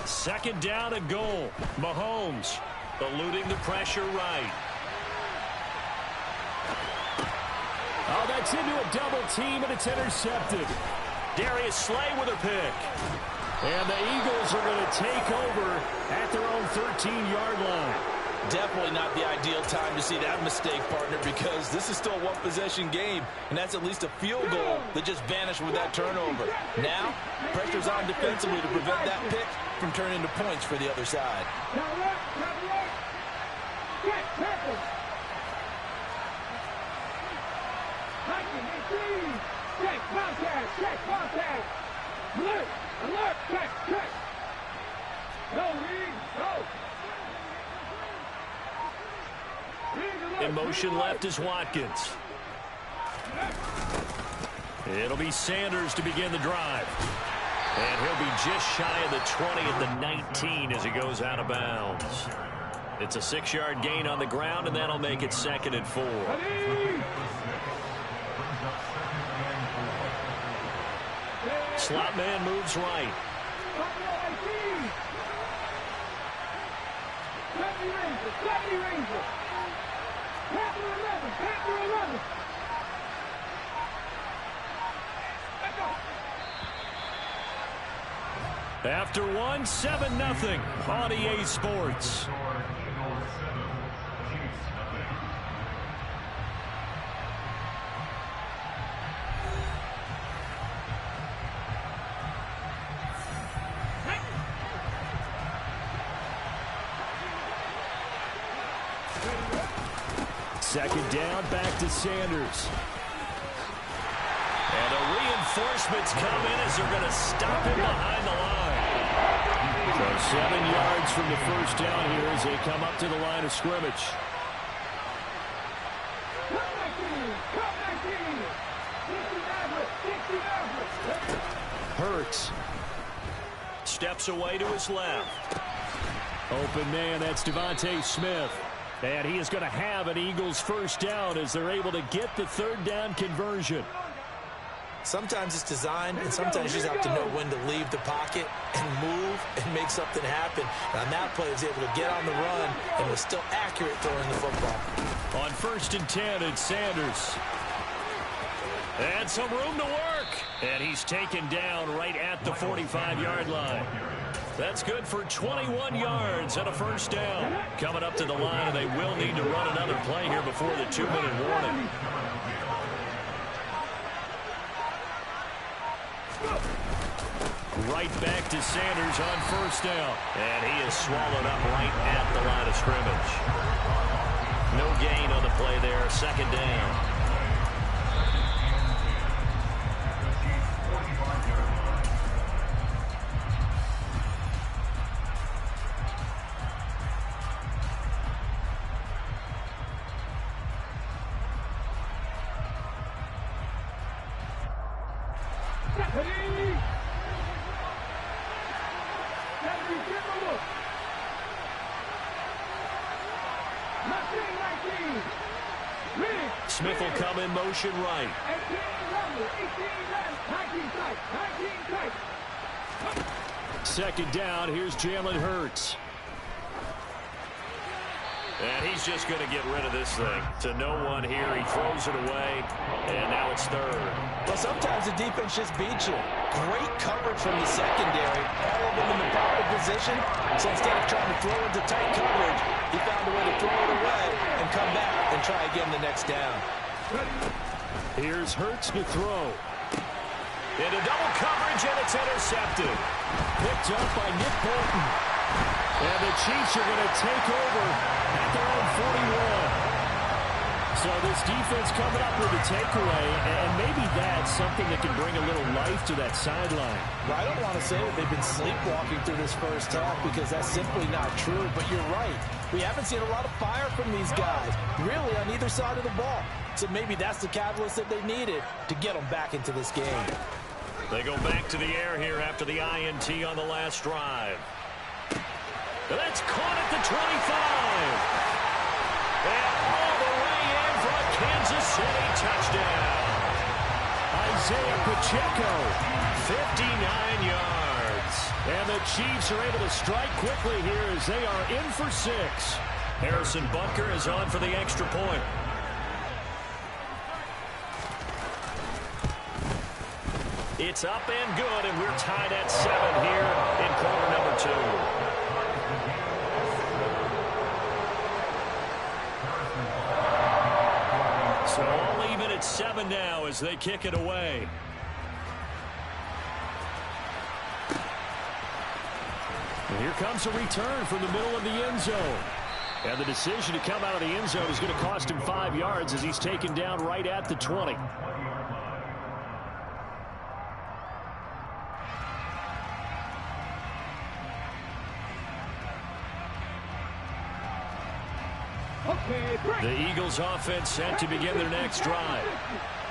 Second down and goal. Mahomes eluding the pressure right. Oh, that's into a double team, and it's intercepted. Darius Slay with a pick. And the Eagles are going to take over at their own 13-yard line. Definitely not the ideal time to see that mistake, partner, because this is still a one-possession game, and that's at least a field goal that just vanished with that turnover. Now, pressure's on defensively to prevent that pick from turning into points for the other side. Alert, check. Go, Reed, go. In motion left is Watkins. It'll be Sanders to begin the drive. And he'll be just shy of the 20 at the 19 as he goes out of bounds. It's a 6-yard gain on the ground, and that'll make it 2nd and 4. Slot man moves right. After one, 7-0 on EA Sports. Second down, back to Sanders. And the reinforcements come in as they're going to stop him behind the line. So 7 yards from the first down here as they come up to the line of scrimmage. Hurts steps away to his left. Open man, that's Devontae Smith. And he is going to have an Eagles first down as they're able to get the third down conversion. Sometimes it's designed, and sometimes you just have to know when to leave the pocket and move and make something happen. And on that play, he was able to get on the run and was still accurate throwing the football. On 1st and 10, it's Sanders. And some room to work. And he's taken down right at the 45-yard line. That's good for 21 yards and a first down. Coming up to the line, and they will need to run another play here before the 2-minute warning. Right back to Sanders on first down. And he is swallowed up right at the line of scrimmage. No gain on the play there, 2nd down. Smith will come in motion right. Second down, here's Jalen Hurts. And he's just going to get rid of this thing. To no one here, he throws it away, and now it's 3rd. Well, sometimes the defense just beats you. Great coverage from the secondary. All of them in the proper position. So instead of trying to throw into tight coverage, He found a way to throw it away and come back and try again the next down. Here's Hurts to throw. Into double coverage, and it's intercepted. Picked up by Nick Bolton. And the Chiefs are going to take over at their own 41. So this defense coming up with a takeaway, and maybe that's something that can bring a little life to that sideline. Well, I don't want to say that they've been sleepwalking through this first half because that's simply not true, but you're right. We haven't seen a lot of fire from these guys, really, on either side of the ball. So maybe that's the catalyst that they needed to get them back into this game. They go back to the air here after the INT on the last drive. That's caught at the 25. And all the way in for a Kansas City touchdown. Isaiah Pacheco, 59 yards. And the Chiefs are able to strike quickly here as they are in for 6. Harrison Butker is on for the extra point. It's up and good, and we're tied at 7 here in quarter number 2. So all even at 7 now as they kick it away. And here comes a return from the middle of the end zone. And the decision to come out of the end zone is going to cost him 5 yards as he's taken down right at the 20. The Eagles offense set to begin their next drive.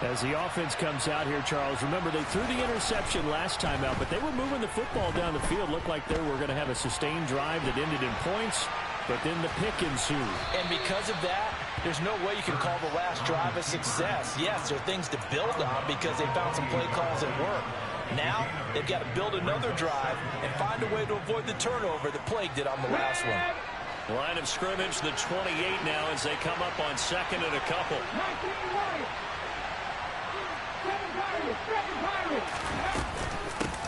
As the offense comes out here, Charles, remember they threw the interception last time out, but they were moving the football down the field. Looked like they were going to have a sustained drive that ended in points, but then the pick ensued. And because of that, there's no way you can call the last drive a success. Yes, there are things to build on because they found some play calls that work. Now, they've got to build another drive and find a way to avoid the turnover that plagued it on the last one. Line of scrimmage, the 28 now as they come up on 2nd and a couple.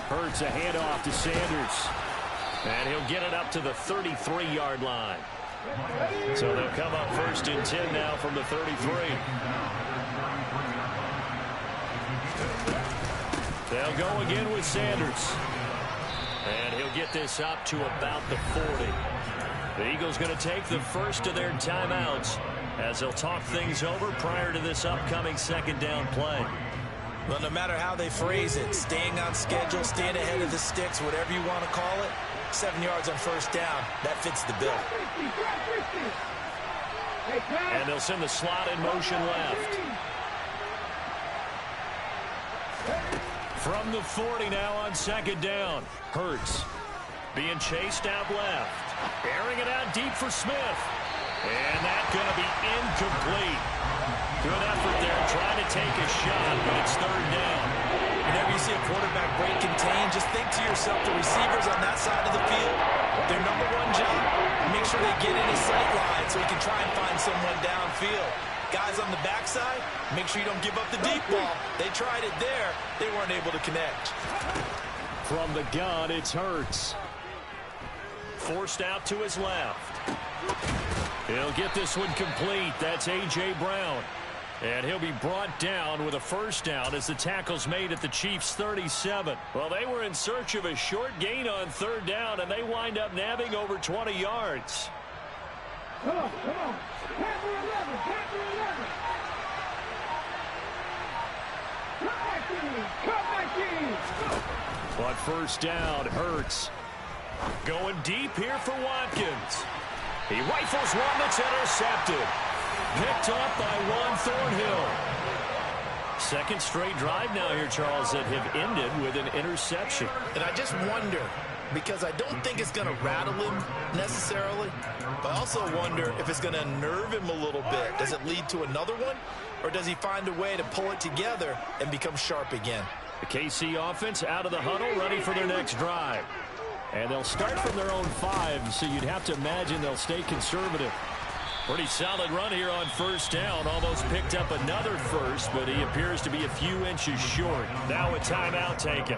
Hurts a handoff to Sanders. And he'll get it up to the 33-yard line. So they'll come up 1st and 10 now from the 33. They'll go again with Sanders. And he'll get this up to about the 40. The Eagles going to take the first of their timeouts as they'll talk things over prior to this upcoming 2nd down play. Well, no matter how they phrase it, staying on schedule, staying ahead of the sticks, whatever you want to call it, 7 yards on 1st down, that fits the bill. And they'll send the slot in motion left. From the 40 now on 2nd down. Hurts being chased out left. Airing it out deep for Smith. And that's going to be incomplete. Good effort there trying to take a shot, but it's 3rd down. Whenever you see a quarterback break contain, just think to yourself, the receivers on that side of the field, their number one job, make sure they get in his sight line so he can try and find someone downfield. Guys on the backside, make sure you don't give up the deep ball. They tried it there. They weren't able to connect. From the gun, it's Hurts. Forced out to his left. He'll get this one complete. That's A.J. Brown. And he'll be brought down with a 1st down as the tackle's made at the Chiefs' 37. Well, they were in search of a short gain on 3rd down, and they wind up nabbing over 20 yards. Come on. Tackle 11. Come back in. On 1st down, Hurts. Going deep here for Watkins. He rifles one that's intercepted. Picked off by Juan Thornhill. 2nd straight drive now here, Charles, that have ended with an interception. And I just wonder, because I don't think it's going to rattle him necessarily, but I also wonder if it's going to unnerve him a little bit. Does it lead to another one, or does he find a way to pull it together and become sharp again? The KC offense out of the huddle, ready for their next drive. And they'll start from their own 5, so you'd have to imagine they'll stay conservative. Pretty solid run here on 1st down. Almost picked up another first, but he appears to be a few inches short. Now a timeout taken.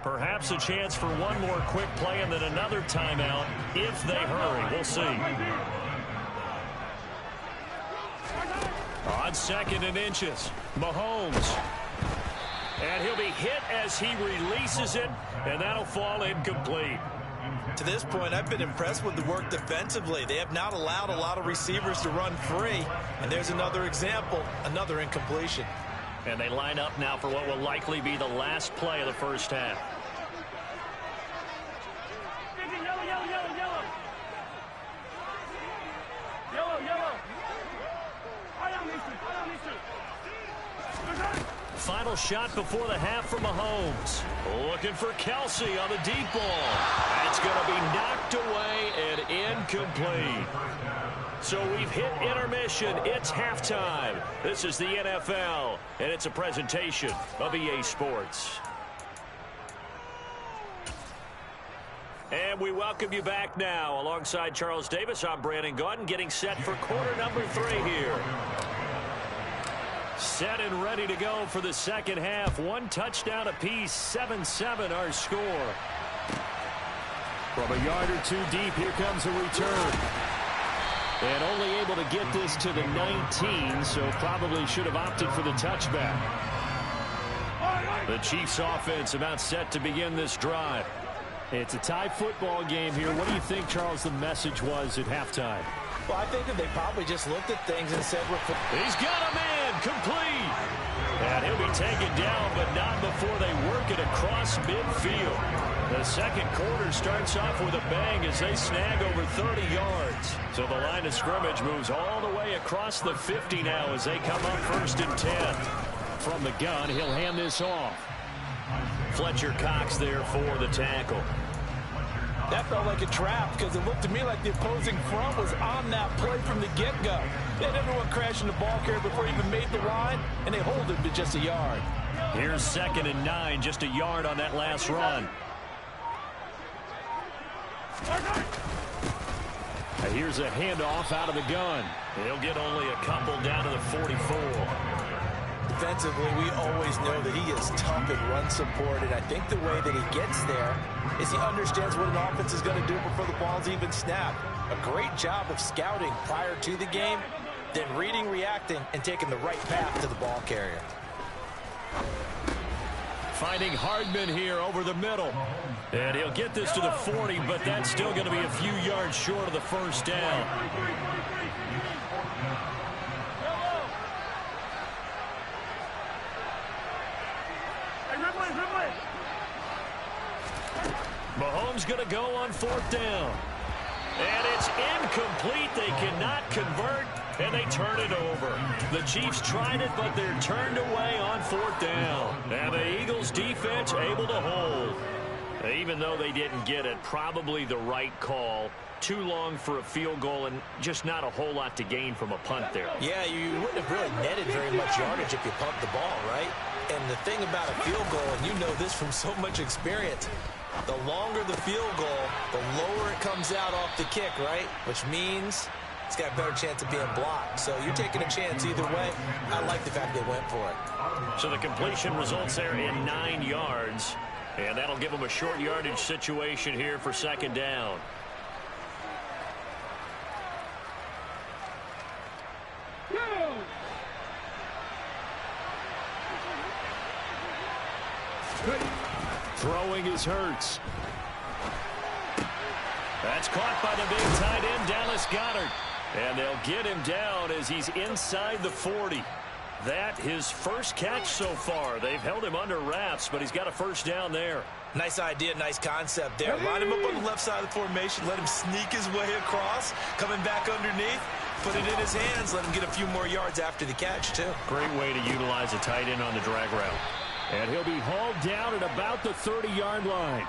Perhaps a chance for one more quick play and then another timeout if they hurry. We'll see. On 2nd and inches, Mahomes. And he'll be hit as he releases it, and that'll fall incomplete. To this point, I've been impressed with the work defensively. They have not allowed a lot of receivers to run free. And there's another example, another incompletion. And they line up now for what will likely be the last play of the first half. Final shot before the half for Mahomes. Looking for Kelsey on the deep ball. It's going to be knocked away and incomplete. So we've hit intermission. It's halftime. This is the NFL, and it's a presentation of EA Sports. And we welcome you back now. Alongside Charles Davis, I'm Brandon Gaudin, getting set for quarter number 3 here. Set and ready to go for the second half. 1 touchdown apiece, 7-7 our score. From a yard or 2 deep, here comes a return. And only able to get this to the 19, so probably should have opted for the touchback. The Chiefs offense about set to begin this drive. It's a tie football game here. What do you think, Charles, the message was at halftime? Well, I think that they probably just looked at things and said, he's got a man, complete. And he'll be taken down, but not before they work it across midfield. The second quarter starts off with a bang as they snag over 30 yards. So the line of scrimmage moves all the way across the 50 now as they come up 1st and 10. From the gun, he'll hand this off. Fletcher Cox there for the tackle. That felt like a trap because it looked to me like the opposing front was on that play from the get-go. They had everyone crashing the ball carrier before he even made the line, and they hold him to just a yard. Here's 2nd and 9, just a yard on that last run. Here's a handoff out of the gun. He'll get only a couple down to the 44. Defensively, we always know that he is tough and run support, and I think the way that he gets there is he understands what an offense is going to do before the ball's even snapped. A great job of scouting prior to the game, then reading, reacting, and taking the right path to the ball carrier. Finding Hardman here over the middle. And he'll get this to the 40, but that's still going to be a few yards short of the first down. Mahomes going to go on 4th down. And it's incomplete. They cannot convert, and they turn it over. The Chiefs tried it, but they're turned away on 4th down. And the Eagles defense able to hold. Even though they didn't get it, probably the right call. Too long for a field goal and just not a whole lot to gain from a punt there. Yeah, you wouldn't have really netted very much yardage if you pumped the ball, right? And the thing about a field goal, and you know this from so much experience, the longer the field goal, the lower it comes out off the kick, right? Which means it's got a better chance of being blocked. So you're taking a chance either way. I like the fact they went for it. So the completion results there in 9 yards. And that'll give them a short yardage situation here for 2nd down. Throwing is Hurts. That's caught by the big tight end, Dallas Goedert. And they'll get him down as he's inside the 40. That his first catch so far. They've held him under wraps, but he's got a first down there. Nice idea, nice concept there. Line him up on the left side of the formation, let him sneak his way across, coming back underneath, put it in his hands, let him get a few more yards after the catch, too. Great way to utilize a tight end on the drag route. And he'll be hauled down at about the 30-yard line.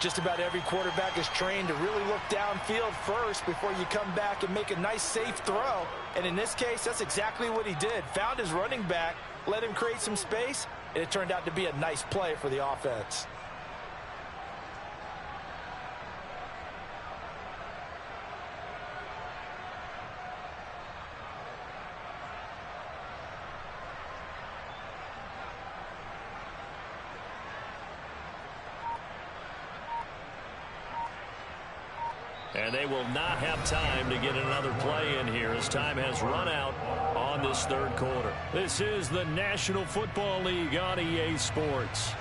Just about every quarterback is trained to really look downfield first before you come back and make a nice, safe throw. And in this case, that's exactly what he did. Found his running back, let him create some space, and it turned out to be a nice play for the offense. And they will not have time to get another play in here as time has run out on this third quarter. This is the National Football League on EA Sports.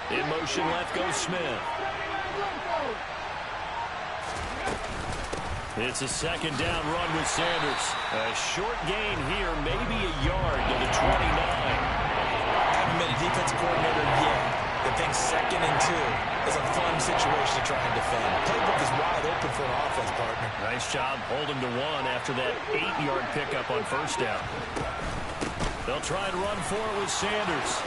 In motion, left goes Smith. It's a second down run with Sanders. A short gain here, maybe a yard to the 29. I haven't been a defense coordinator yet. The thing 2nd and 2 is a fun situation to try and defend. Playbook is wide open for an offense, partner. Nice job holding to 1 after that 8-yard pickup on first down. They'll try and run for it with Sanders.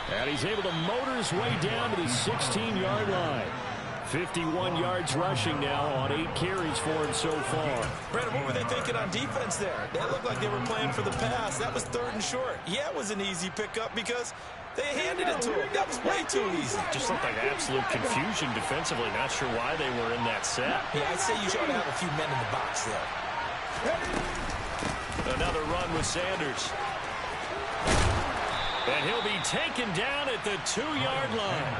And he's able to motor his way down to the 16-yard line. 51 yards rushing now on 8 carries for him so far. Brandon, what were they thinking on defense there? They looked like they were playing for the pass. That was 3rd and short. Yeah, it was an easy pickup because they handed it to him. That was way too easy. Just looked like absolute confusion defensively. Not sure why they were in that set. Yeah, I'd say you should have a few men in the box there. Another run with Sanders. And he'll be taken down at the 2-yard line.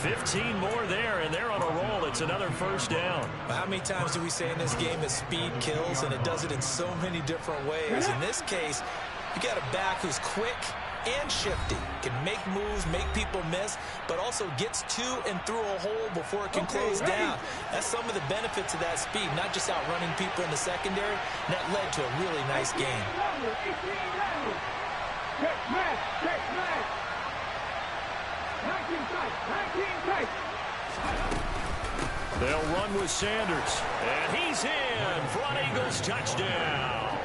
15 more there, and they're on a roll. It's another first down. How many times do we say in this game that speed kills, and it does it in so many different ways? In this case, you got a back who's quick and shifty, can make moves, make people miss, but also gets to and through a hole before it can close down. That's some of the benefits of that speed, not just outrunning people in the secondary. That led to a really nice game. They'll run with Sanders, and he's in for an Eagles touchdown.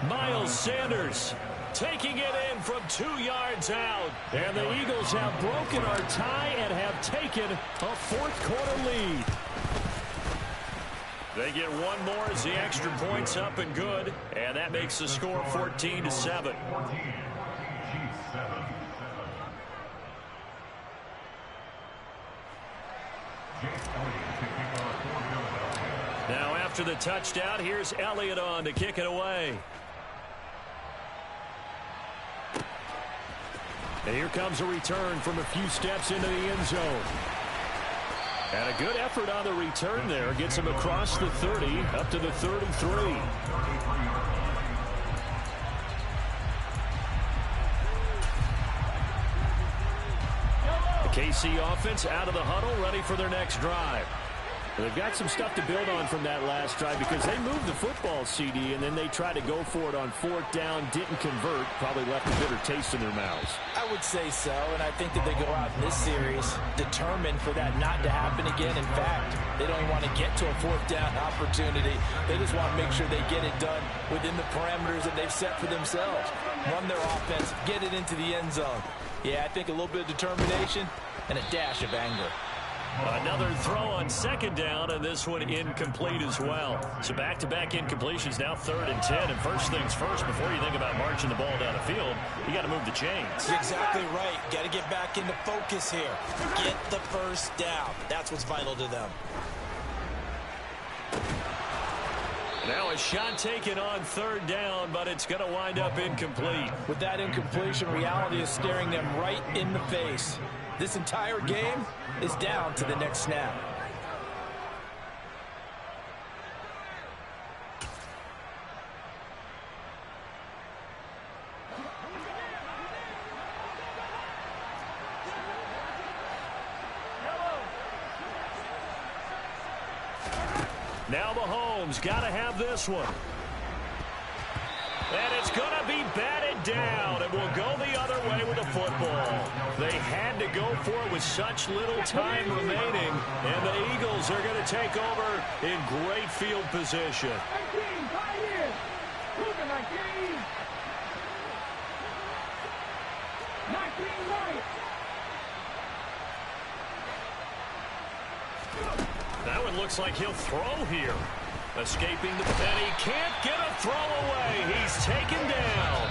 Miles Sanders taking it in from 2 yards out. And the Eagles have broken our tie and have taken a 4th quarter lead. They get one more as the extra point's up and good, and that makes the score 14-7. Now after the touchdown, here's Elliott on to kick it away. And here comes a return from a few steps into the end zone. And a good effort on the return there. Gets him across the 30, up to the 33. The KC offense out of the huddle, ready for their next drive. They've got some stuff to build on from that last drive because they moved the football, CD, and then they tried to go for it on 4th down, didn't convert, probably left a bitter taste in their mouths. I would say so, and I think that they go out in this series determined for that not to happen again. In fact, they don't even want to get to a 4th down opportunity. They just want to make sure they get it done within the parameters that they've set for themselves. Run their offense, get it into the end zone. Yeah, I think a little bit of determination and a dash of anger. Another throw on 2nd down, and this one incomplete as well. So back-to-back incompletions, now 3rd and 10. And first things first, before you think about marching the ball down the field, you got to move the chains. You're exactly right. Got to get back into focus here. Get the first down. That's what's vital to them. Now a shot taken on 3rd down, but it's going to wind up incomplete. With that incompletion, reality is staring them right in the face. This entire game is down to the next snap. Now Mahomes got to have this one. And it's going to be batted down, and will go the other way with the football. They had to go for it with such little time remaining, and the Eagles are going to take over in great field position. That one looks like he'll throw here. Escaping the and he can't get a throw away. He's taken down.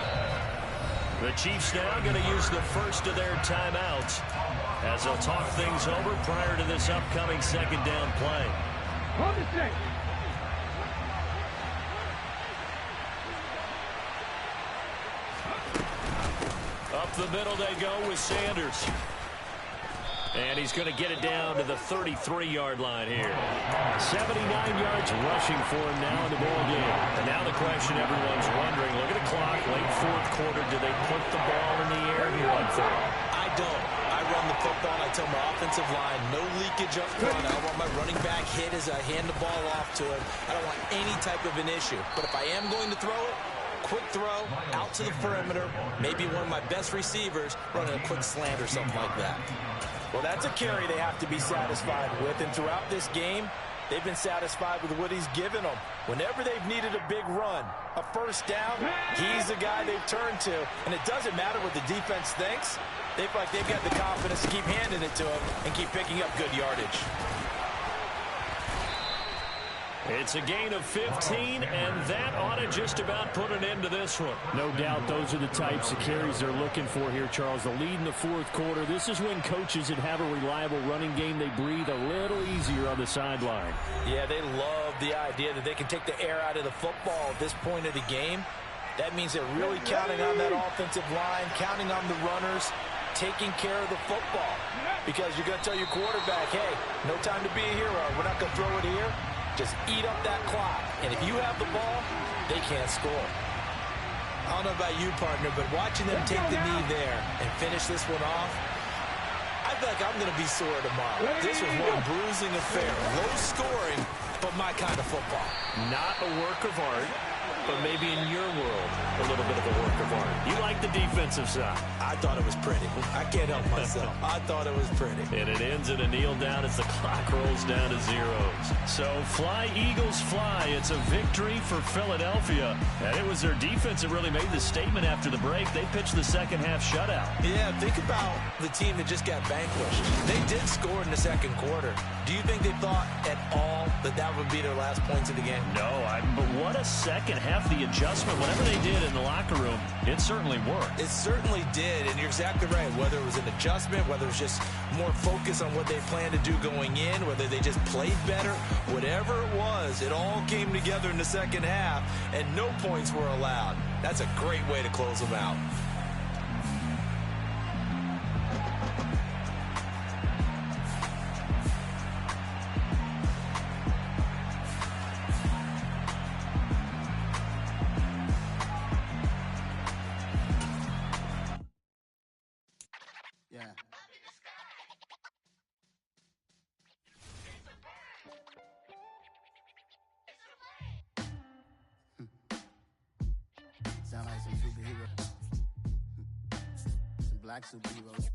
The Chiefs now going to use the first of their timeouts as they'll talk things over prior to this upcoming second down play. Hold the stick. Up the middle they go with Sanders. And he's going to get it down to the 33-yard line here. 79 yards rushing for him now in the ball game. And now the question everyone's wondering, look at the clock, late fourth quarter, do they put the ball in the air here on third? I don't. I run the football, and I tell my offensive line, no leakage up front. I don't want my running back hit as I hand the ball off to him. I don't want any type of an issue. But if I am going to throw it, quick throw, out to the perimeter, maybe one of my best receivers running a quick slant or something like that. Well, that's a carry they have to be satisfied with, and throughout this game, they've been satisfied with what he's given them. Whenever they've needed a big run, a first down, he's the guy they've turned to. And it doesn't matter what the defense thinks. They feel like they've got the confidence to keep handing it to him and keep picking up good yardage. It's a gain of 15, and that ought to just about put an end to this one. No doubt those are the types of carries they're looking for here, Charles. The lead in the fourth quarter. This is when coaches that have a reliable running game, they breathe a little easier on the sideline. Yeah, they love the idea that they can take the air out of the football at this point of the game. That means they're really counting on that offensive line, counting on the runners, taking care of the football. Because you're going to tell your quarterback, hey, no time to be a hero. We're not going to throw it here. Just eat up that clock. And if you have the ball, they can't score. I don't know about you, partner, but watching them take the knee there and finish this one off, I feel like I'm going to be sore tomorrow. This was one bruising affair. Low scoring, but my kind of football. Not a work of art, but maybe in your world, a little bit of a work of art. You like the defensive side. I thought it was pretty. I can't help myself. I thought it was pretty. And it ends in a kneel down as the clock rolls down to zeros. So fly, Eagles, fly. It's a victory for Philadelphia. And it was their defense that really made the statement after the break. They pitched the second half shutout. Yeah, think about the team that just got vanquished. They did score in the second quarter. Do you think they thought at all that that would be their last points of the game? No, but what a second half. The adjustment, whatever they did in the locker room, it certainly worked. It certainly did, and you're exactly right. Whether it was an adjustment, whether it was just more focus on what they planned to do going in, whether they just played better, whatever it was, it all came together in the second half, and no points were allowed. That's a great way to close them out. Sound like some superheroes. Some black superheroes.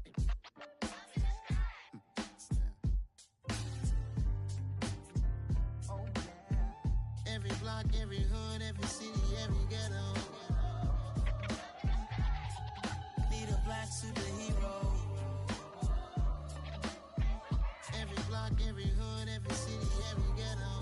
Oh, yeah. Every block, every hood, every city, every ghetto. Need a black superhero. Every block, every hood, every city, every ghetto.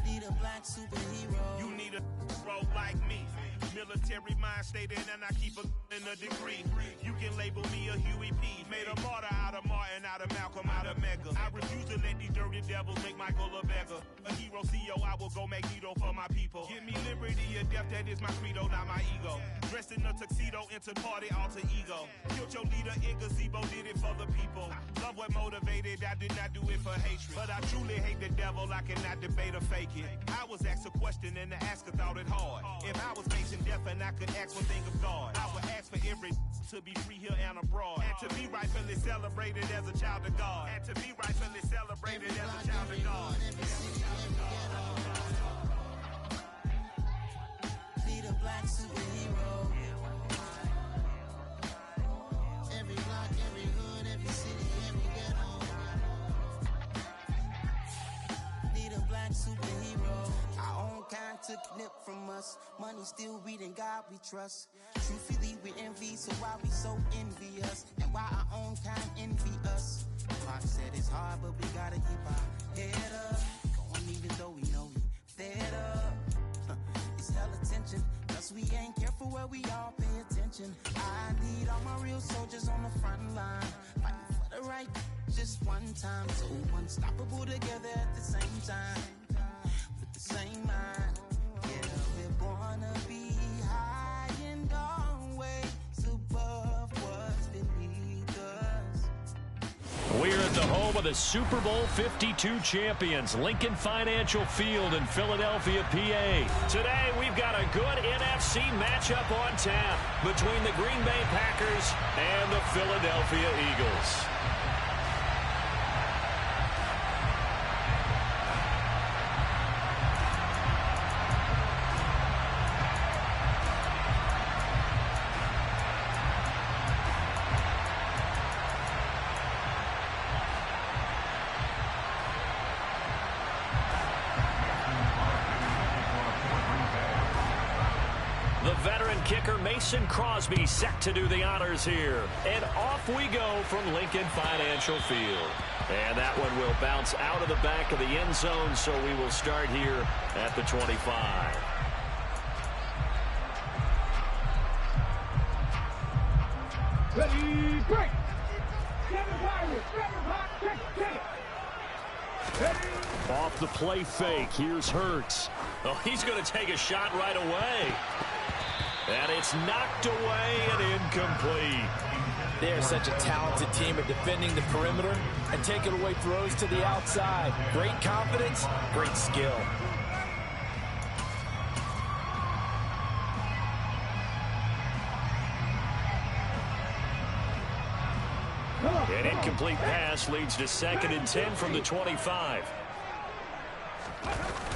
Need a black superhero. You need a role like me. Military mind stated, and I keep in a degree. You can label me a Huey P. Made a martyr out of Martin, out of Malcolm, out of Mega. I refuse to let these dirty devils make Michael a beggar. A hero CEO, I will go Magneto for my people. Give me liberty or death, that is my credo, not my ego. Dressed in a tuxedo, into party, alter ego. Killed your leader in gazebo, did it for the people. Love what motivated, I did not do it for hatred. But I truly hate the devil, I cannot debate or fake it. I was asked a question and the asker thought it hard. If I was facing death and I could ask one thing of God, I would ask for every to be free here and abroad. And to be rightfully celebrated as a child of God. And to be rightfully celebrated as a child of God. Need a black superhero. Every block, every hood, every city, every ghetto. Need a black superhero. I own took nip from us. Money still reading God we trust. Truthfully we envy, so why we so envious? And why our own kind envy us? Pop said it's hard, but we gotta keep our head up. Going even though we know we fed up. It's hella tension, cause we ain't careful where we all pay attention. I need all my real soldiers on the front line, fighting for the right just one time. So unstoppable together at the same time, with the same mind. Yeah, we're gonna be high and always above what's beneath us. We're at the home of the Super Bowl 52 champions, Lincoln Financial Field in Philadelphia, PA. Today, we've got a good NFC matchup on tap between the Green Bay Packers and the Philadelphia Eagles. Kicker Mason Crosby set to do the honors here. And off we go from Lincoln Financial Field. And that one will bounce out of the back of the end zone, so we will start here at the 25. Ready, break! 7 Pirates, 7 hot, check. Off the play fake, here's Hurts. Oh, he's going to take a shot right away. And it's knocked away and incomplete. They're such a talented team at defending the perimeter and taking away throws to the outside. Great confidence, great skill. An incomplete pass leads to 2nd and 10 from the 25.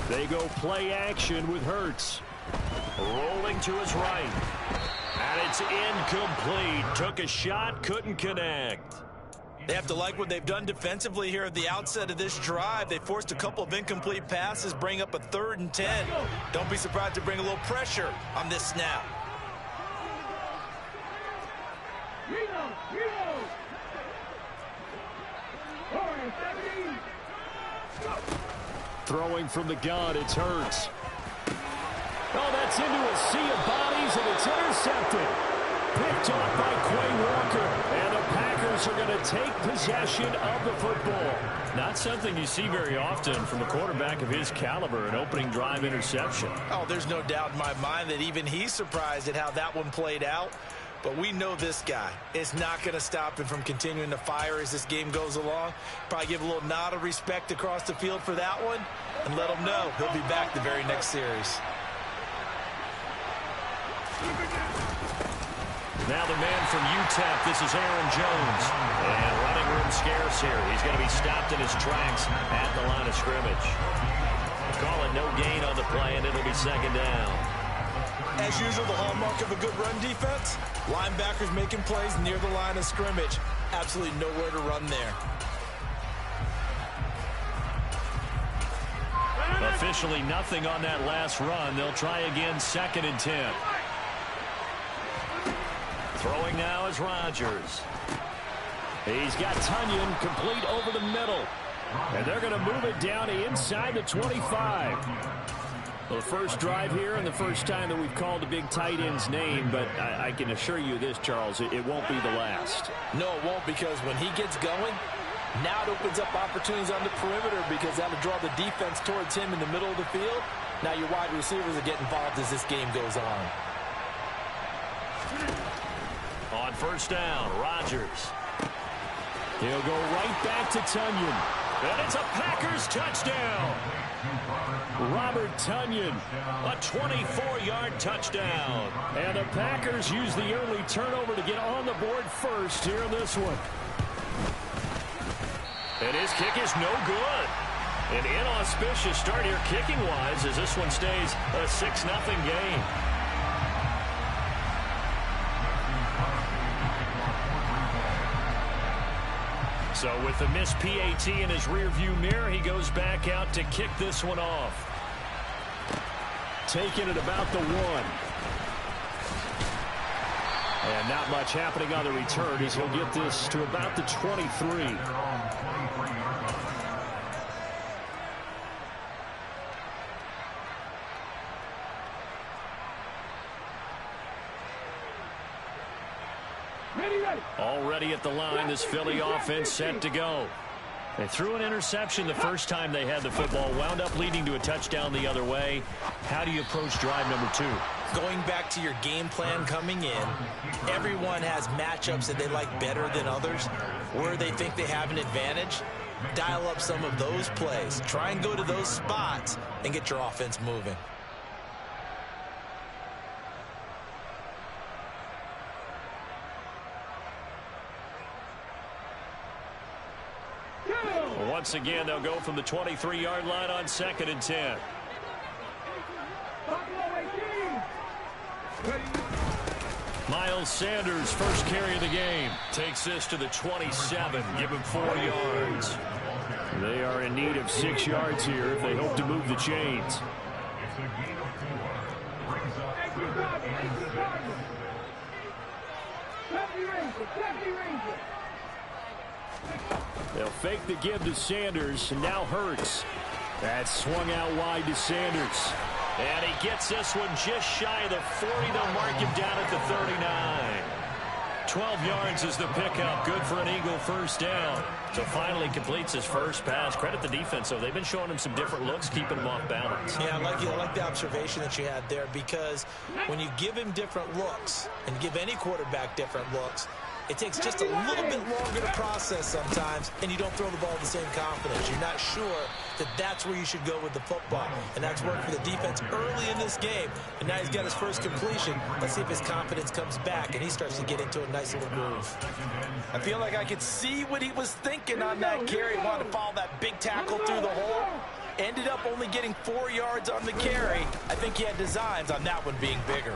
They go play action with Hurts. Rolling to his right. And it's incomplete. Took a shot, couldn't connect. They have to like what they've done defensively here at the outset of this drive. They forced a couple of incomplete passes, bring up a 3rd and 10. Don't be surprised to bring a little pressure on this snap. Throwing from the gun, it's Hurts. Oh, that's into a sea of bodies, and it's intercepted. Picked off by Quay Walker, and the Packers are going to take possession of the football. Not something you see very often from a quarterback of his caliber, an opening drive interception. Oh, there's no doubt in my mind that even he's surprised at how that one played out. But we know this guy is not going to stop him from continuing to fire as this game goes along. Probably give a little nod of respect across the field for that one, and let him know he'll be back the very next series. Now the man from UTEP, this is Aaron Jones. And running room scarce here. He's going to be stopped in his tracks at the line of scrimmage. Call it no gain on the play, and it'll be 2nd down. As usual, the hallmark of a good run defense, linebackers making plays near the line of scrimmage. Absolutely nowhere to run there. Officially nothing on that last run. They'll try again, 2nd and 10. Throwing now is Rodgers. He's got Tunyon complete over the middle. And they're going to move it down to inside the 25. Well, the first drive here and the first time that we've called the big tight end's name, but I can assure you this, Charles, it won't be the last. No, it won't, because when he gets going, now it opens up opportunities on the perimeter because that'll draw the defense towards him in the middle of the field. Now your wide receivers will get involved as this game goes on. On 1st down, Rodgers. He'll go right back to Tunyon. And it's a Packers touchdown. Robert Tunyon. A 24-yard touchdown. And the Packers use the early turnover to get on the board first here in this one. And his kick is no good. An inauspicious start here kicking-wise as this one stays a 6-0 game. So with the missed PAT in his rearview mirror, he goes back out to kick this one off. taken at about the 1. And not much happening on the return as he'll get this to about the 23. Already at the line, this Philly offense set to go. They threw an interception the first time they had the football, wound up leading to a touchdown the other way. How do you approach drive number 2? Going back to your game plan coming in, everyone has matchups that they like better than others, where they think they have an advantage. Dial up some of those plays. Try and go to those spots and get your offense moving. Once again, they'll go from the 23-yard line on 2nd and 10. Miles Sanders, first carry of the game. Takes this to the 27, give him 4 yards. They are in need of 6 yards here if they hope to move the chains. They'll fake the give to Sanders, and now Hurts. That's swung out wide to Sanders. And he gets this one just shy of the 40. They'll mark him down at the 39. 12 yards is the pickup. Good for an Eagle first down. So finally completes his first pass. Credit the defense, though. They've been showing him some different looks, keeping him off balance. Yeah, I like the observation that you had there, because when you give him different looks and give any quarterback different looks, it takes just a little bit longer to process sometimes, and you don't throw the ball with the same confidence. You're not sure that that's where you should go with the football, and that's worked for the defense early in this game. And now he's got his first completion. Let's see if his confidence comes back, and he starts to get into a nice little groove. I feel like I could see what he was thinking on that carry. Wanted to follow that big tackle through the hole. Ended up only getting 4 yards on the carry. I think he had designs on that one being bigger.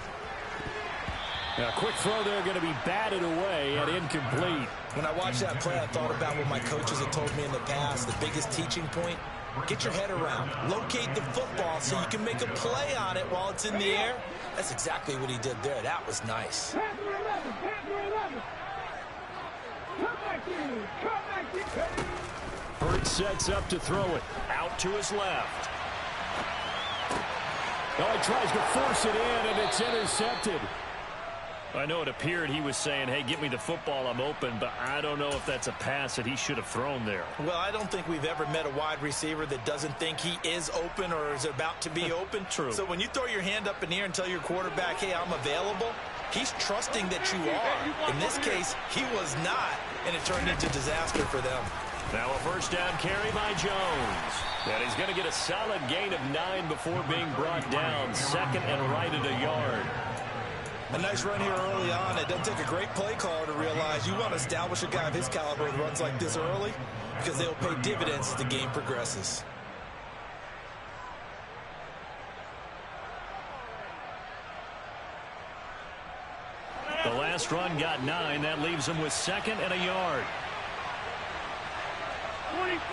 A quick throw there, going to be batted away and incomplete. When I watched that play, I thought about what my coaches had told me in the past. The biggest teaching point, get your head around. Locate the football so you can make a play on it while it's in the air. That's exactly what he did there. That was nice. Hurts sets up to throw it. Out to his left. Oh, he tries to force it in, and it's intercepted. I know it appeared he was saying, hey, give me the football, I'm open, but I don't know if that's a pass that he should have thrown there. Well, I don't think we've ever met a wide receiver that doesn't think he is open or is about to be open. True. So when you throw your hand up in the air and tell your quarterback, hey, I'm available, he's trusting that you are. In this case, he was not, and it turned into disaster for them. Now a first down carry by Jones. And he's going to get a solid gain of 9 before being brought down. Second and right at a yard. A nice run here early on. It doesn't take a great play caller to realize you want to establish a guy of his caliber that runs like this early, because they'll pay dividends as the game progresses. The last run got 9. That leaves him with second and a yard. 26.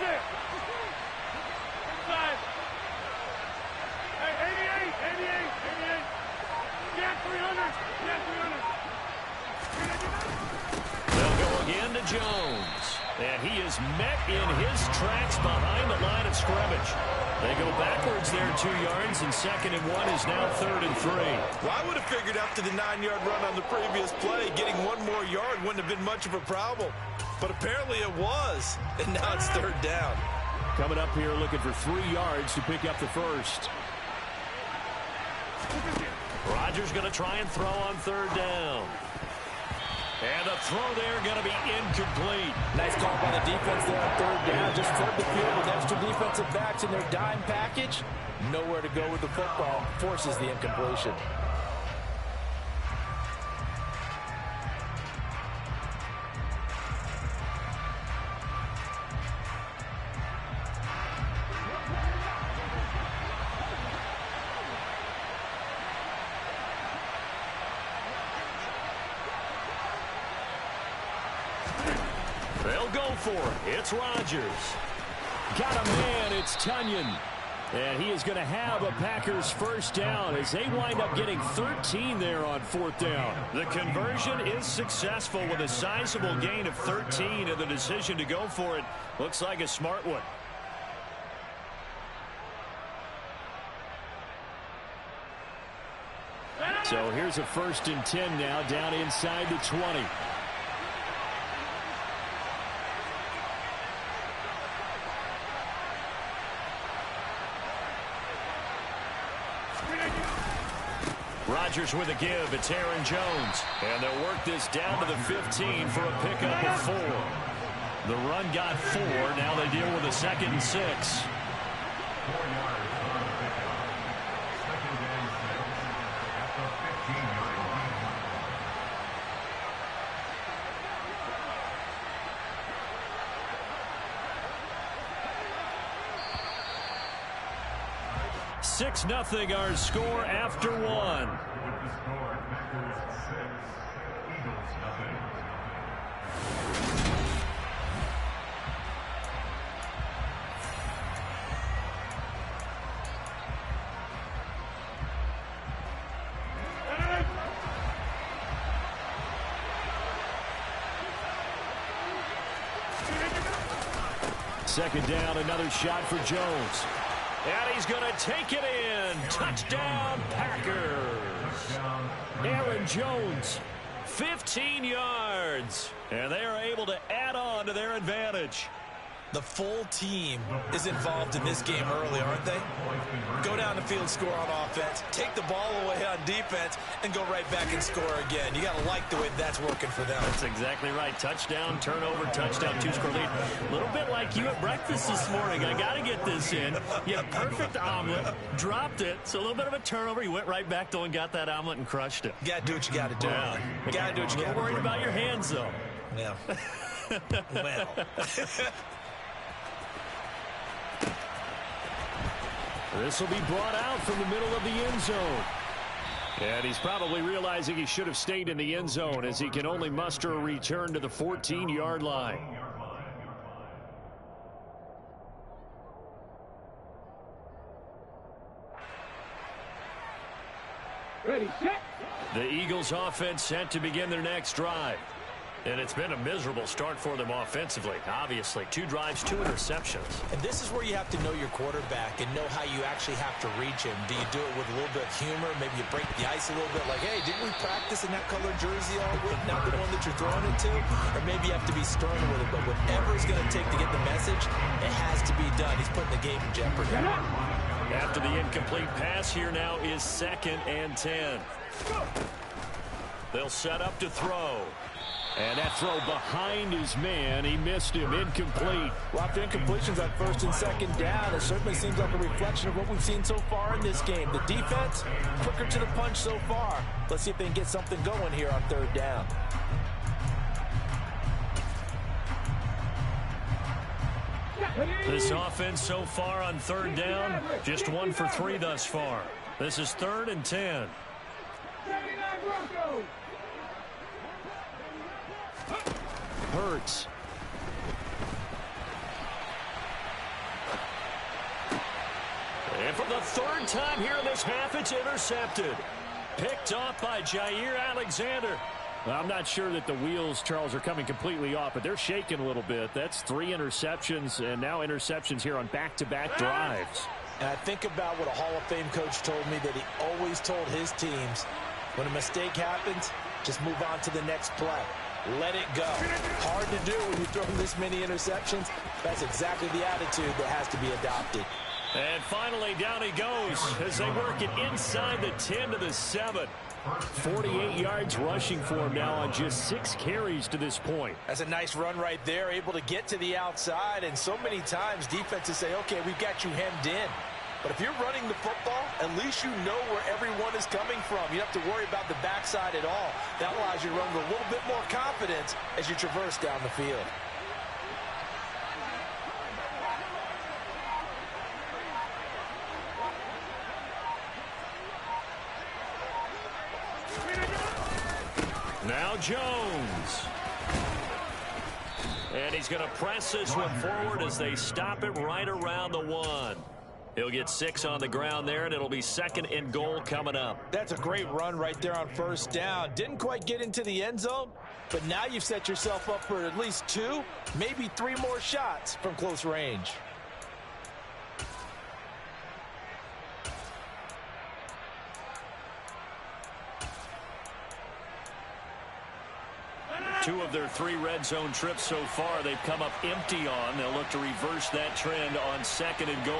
Inside. Hey, 88. Yeah, 300. They'll go again to Jones. And he is met in his tracks behind the line of scrimmage. They go backwards there 2 yards, and second and 1 is now third and 3. Well, I would have figured after the 9-yard run on the previous play, getting 1 more yard wouldn't have been much of a problem. But apparently it was, and now it's third down. Coming up here looking for 3 yards to pick up the first. Rodgers going to try and throw on third down. And the throw there going to be incomplete. Nice call by the defense there on third down. Just flood the field with extra defensive backs in their dime package. Nowhere to go with the football. Forces the incompletion. They'll go for it. It's Rodgers. Got a man. It's Tunyon. And he is going to have a Packers first down as they wind up getting 13 there on 4th down. The conversion is successful with a sizable gain of 13, and the decision to go for it looks like a smart one. So here's a 1st and 10 now down inside the 20. Rodgers with a give. It's Aaron Jones. And they'll work this down to the 15 for a pickup of 4. The run got 4. Now they deal with a 2nd and 6. 6-0 our score after 1. Second down, another shot for Jones. And he's going to take it in. Touchdown, Packers. Aaron Jones. 15 yards. And they are able to add on to their advantage. The full team is involved in this game early, aren't they? Go down the field, score on offense, take the ball away on defense, and go right back and score again. You got to like the way that's working for them. That's exactly right. Touchdown, turnover, touchdown, 2-score lead. A little bit like you at breakfast this morning. I got to get this in. You had a perfect omelet, dropped it, so a little bit of a turnover. You went right back, though, and got that omelet and crushed it. You got to do what you got to do. Yeah. You got to do what you got to do. Worried about your hands, though. Yeah. Well. This will be brought out from the middle of the end zone. And he's probably realizing he should have stayed in the end zone as he can only muster a return to the 14-yard line. Ready, set. The Eagles offense set to begin their next drive. And it's been a miserable start for them offensively. Obviously, 2 drives, 2 interceptions. And this is where you have to know your quarterback and know how you actually have to reach him. Do you do it with a little bit of humor? Maybe you break the ice a little bit like, hey, didn't we practice in that colored jersey all week? Not the one that you're throwing it to? Or maybe you have to be stern with it. But whatever it's going to take to get the message, it has to be done. He's putting the game in jeopardy. After the incomplete pass, here now is 2nd and 10. They'll set up to throw. And that throw behind his man, he missed him, incomplete. Lots of incompletions on 1st and 2nd down. It certainly seems like a reflection of what we've seen so far in this game. The defense, quicker to the punch so far. Let's see if they can get something going here on 3rd down. This offense so far on 3rd down, just 1 for 3 thus far. This is 3rd and 10. Hurts. And for the 3rd time here in this half, it's intercepted. Picked off by Jair Alexander. I'm not sure that the wheels, Charles, are coming completely off, but they're shaking a little bit. That's 3 interceptions, and now interceptions here on back-to-back drives. And I think about what a Hall of Fame coach told me, that he always told his teams, when a mistake happens, just move on to the next play. Let it go. Hard to do when you throw this many interceptions. That's exactly the attitude that has to be adopted. And finally, down he goes as they work it inside the 10 to the 7. 48 yards rushing for him now on just 6 carries to this point. That's a nice run right there, able to get to the outside. And so many times defenses say, okay, we've got you hemmed in. But if you're running the football, at least you know where everyone is coming from. You don't have to worry about the backside at all. That allows you to run with a little bit more confidence as you traverse down the field. Now Jones. And he's going to press this one forward as they stop it right around the 1. He'll get 6 on the ground there, and it'll be 2nd and goal coming up. That's a great run right there on first down. Didn't quite get into the end zone, but now you've set yourself up for at least 2, maybe 3 more shots from close range. Two of their 3 red zone trips so far they've come up empty on. They'll look to reverse that trend on 2nd and goal.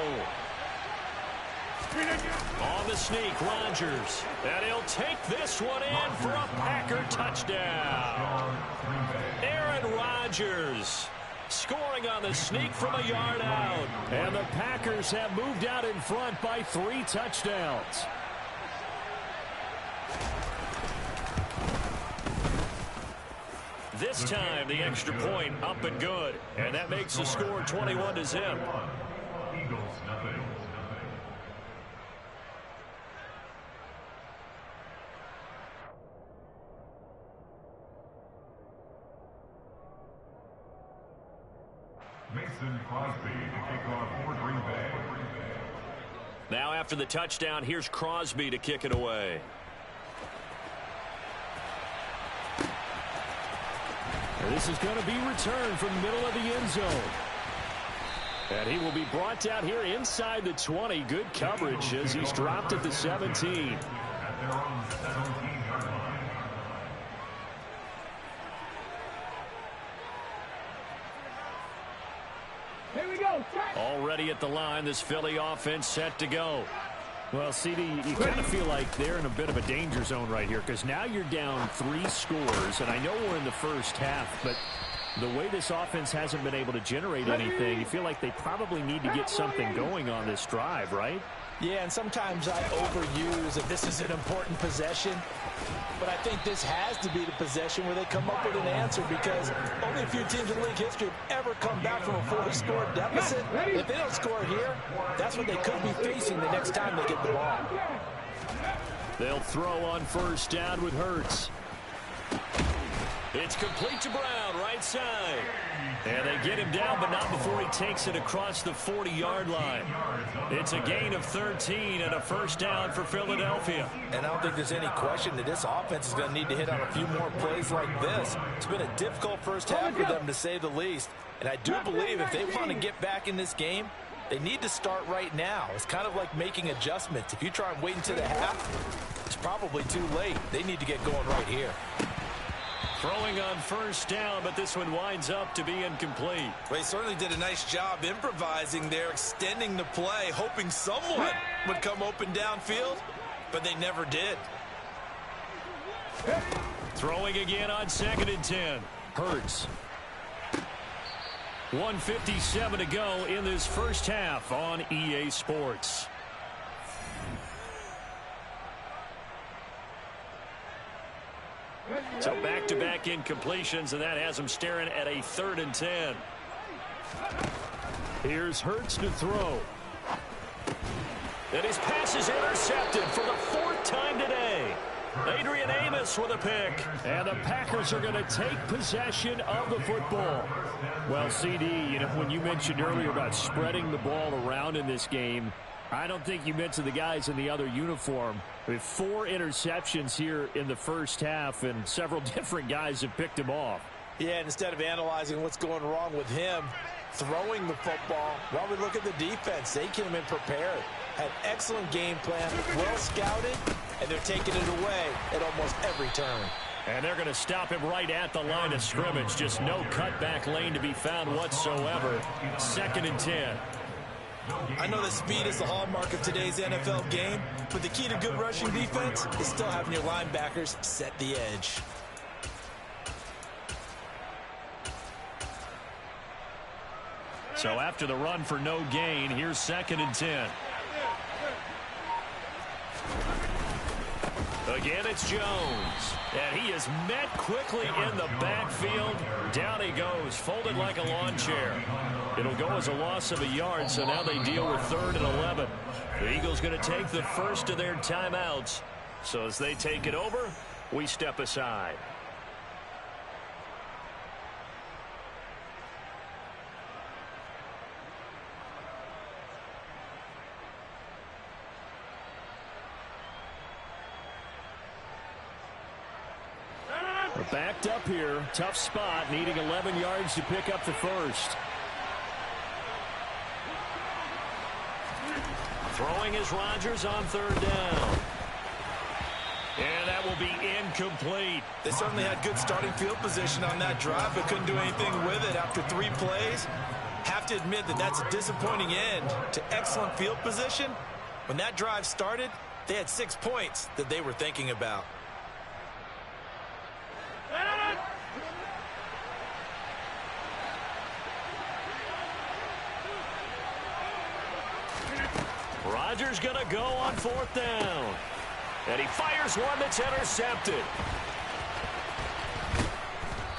On the sneak, Rodgers. And he'll take this one in for a Packer touchdown. Aaron Rodgers scoring on the sneak from a yard out. And the Packers have moved out in front by 3 touchdowns. This time, the extra point up and good. And that makes the score 21-0. Mason Crosby to kick off for Green Bay. Now after the touchdown, here's Crosby to kick it away. This is going to be returned from the middle of the end zone. And he will be brought down here inside the 20. Good coverage as he's dropped at the 17. Here we go. Already at the line, this Philly offense set to go. Well, CD, you kind of feel like they're in a bit of a danger zone right here because now you're down 3 scores, and I know we're in the first half, but the way this offense hasn't been able to generate anything, you feel like they probably need to get something going on this drive, right? Yeah, and sometimes I overuse that this is an important possession, but I think this has to be the possession where they come up with an answer because only a few teams in league history have ever come back from a 4-score deficit. If they don't score here, that's what they could be facing the next time they get the ball. They'll throw on first down with Hurts. It's complete to Brown, right side. And they get him down, but not before he takes it across the 40-yard line. It's a gain of 13 and a first down for Philadelphia. And I don't think there's any question that this offense is going to need to hit on a few more plays like this. It's been a difficult first half for them, to say the least. And I do believe if they want to get back in this game, they need to start right now. It's kind of like making adjustments. If you try and wait until the half, it's probably too late. They need to get going right here. Throwing on first down, but this one winds up to be incomplete. Well, he certainly did a nice job improvising there, extending the play, hoping someone would come open downfield, but they never did. Throwing again on 2nd and 10. Hurts. 1:57 to go in this first half on EA Sports. So back-to-back incompletions, and that has them staring at a 3rd and 10. Here's Hurts to throw. And his pass is intercepted for the 4th time today. Adrian Amos with a pick. And the Packers are going to take possession of the football. Well, CD, you know, when you mentioned earlier about spreading the ball around in this game, I don't think you mentioned the guys in the other uniform. We have 4 interceptions here in the first half, and several different guys have picked him off. Yeah, and instead of analyzing what's going wrong with him throwing the football, well, we look at the defense. They came in prepared, had excellent game plan, well scouted, and they're taking it away at almost every turn. And they're going to stop him right at the line of scrimmage. Just no cutback lane to be found whatsoever. 2nd and 10. I know that speed is the hallmark of today's NFL game, but the key to good rushing defense is still having your linebackers set the edge. So after the run for no gain, here's 2nd and 10. Again, it's Jones. And he is met quickly in the backfield. Down he goes, folded like a lawn chair. It'll go as a loss of a yard, so now they deal with 3rd and 11. The Eagles going to take the first of their timeouts. So as they take it over, we step aside. Backed up here. Tough spot. Needing 11 yards to pick up the first. Throwing is Rodgers on third down. And that will be incomplete. They certainly had good starting field position on that drive, but couldn't do anything with it after 3 plays. Have to admit that that's a disappointing end to excellent field position. When that drive started, they had 6 points that they were thinking about. Rodgers going to go on 4th down. And he fires one that's intercepted.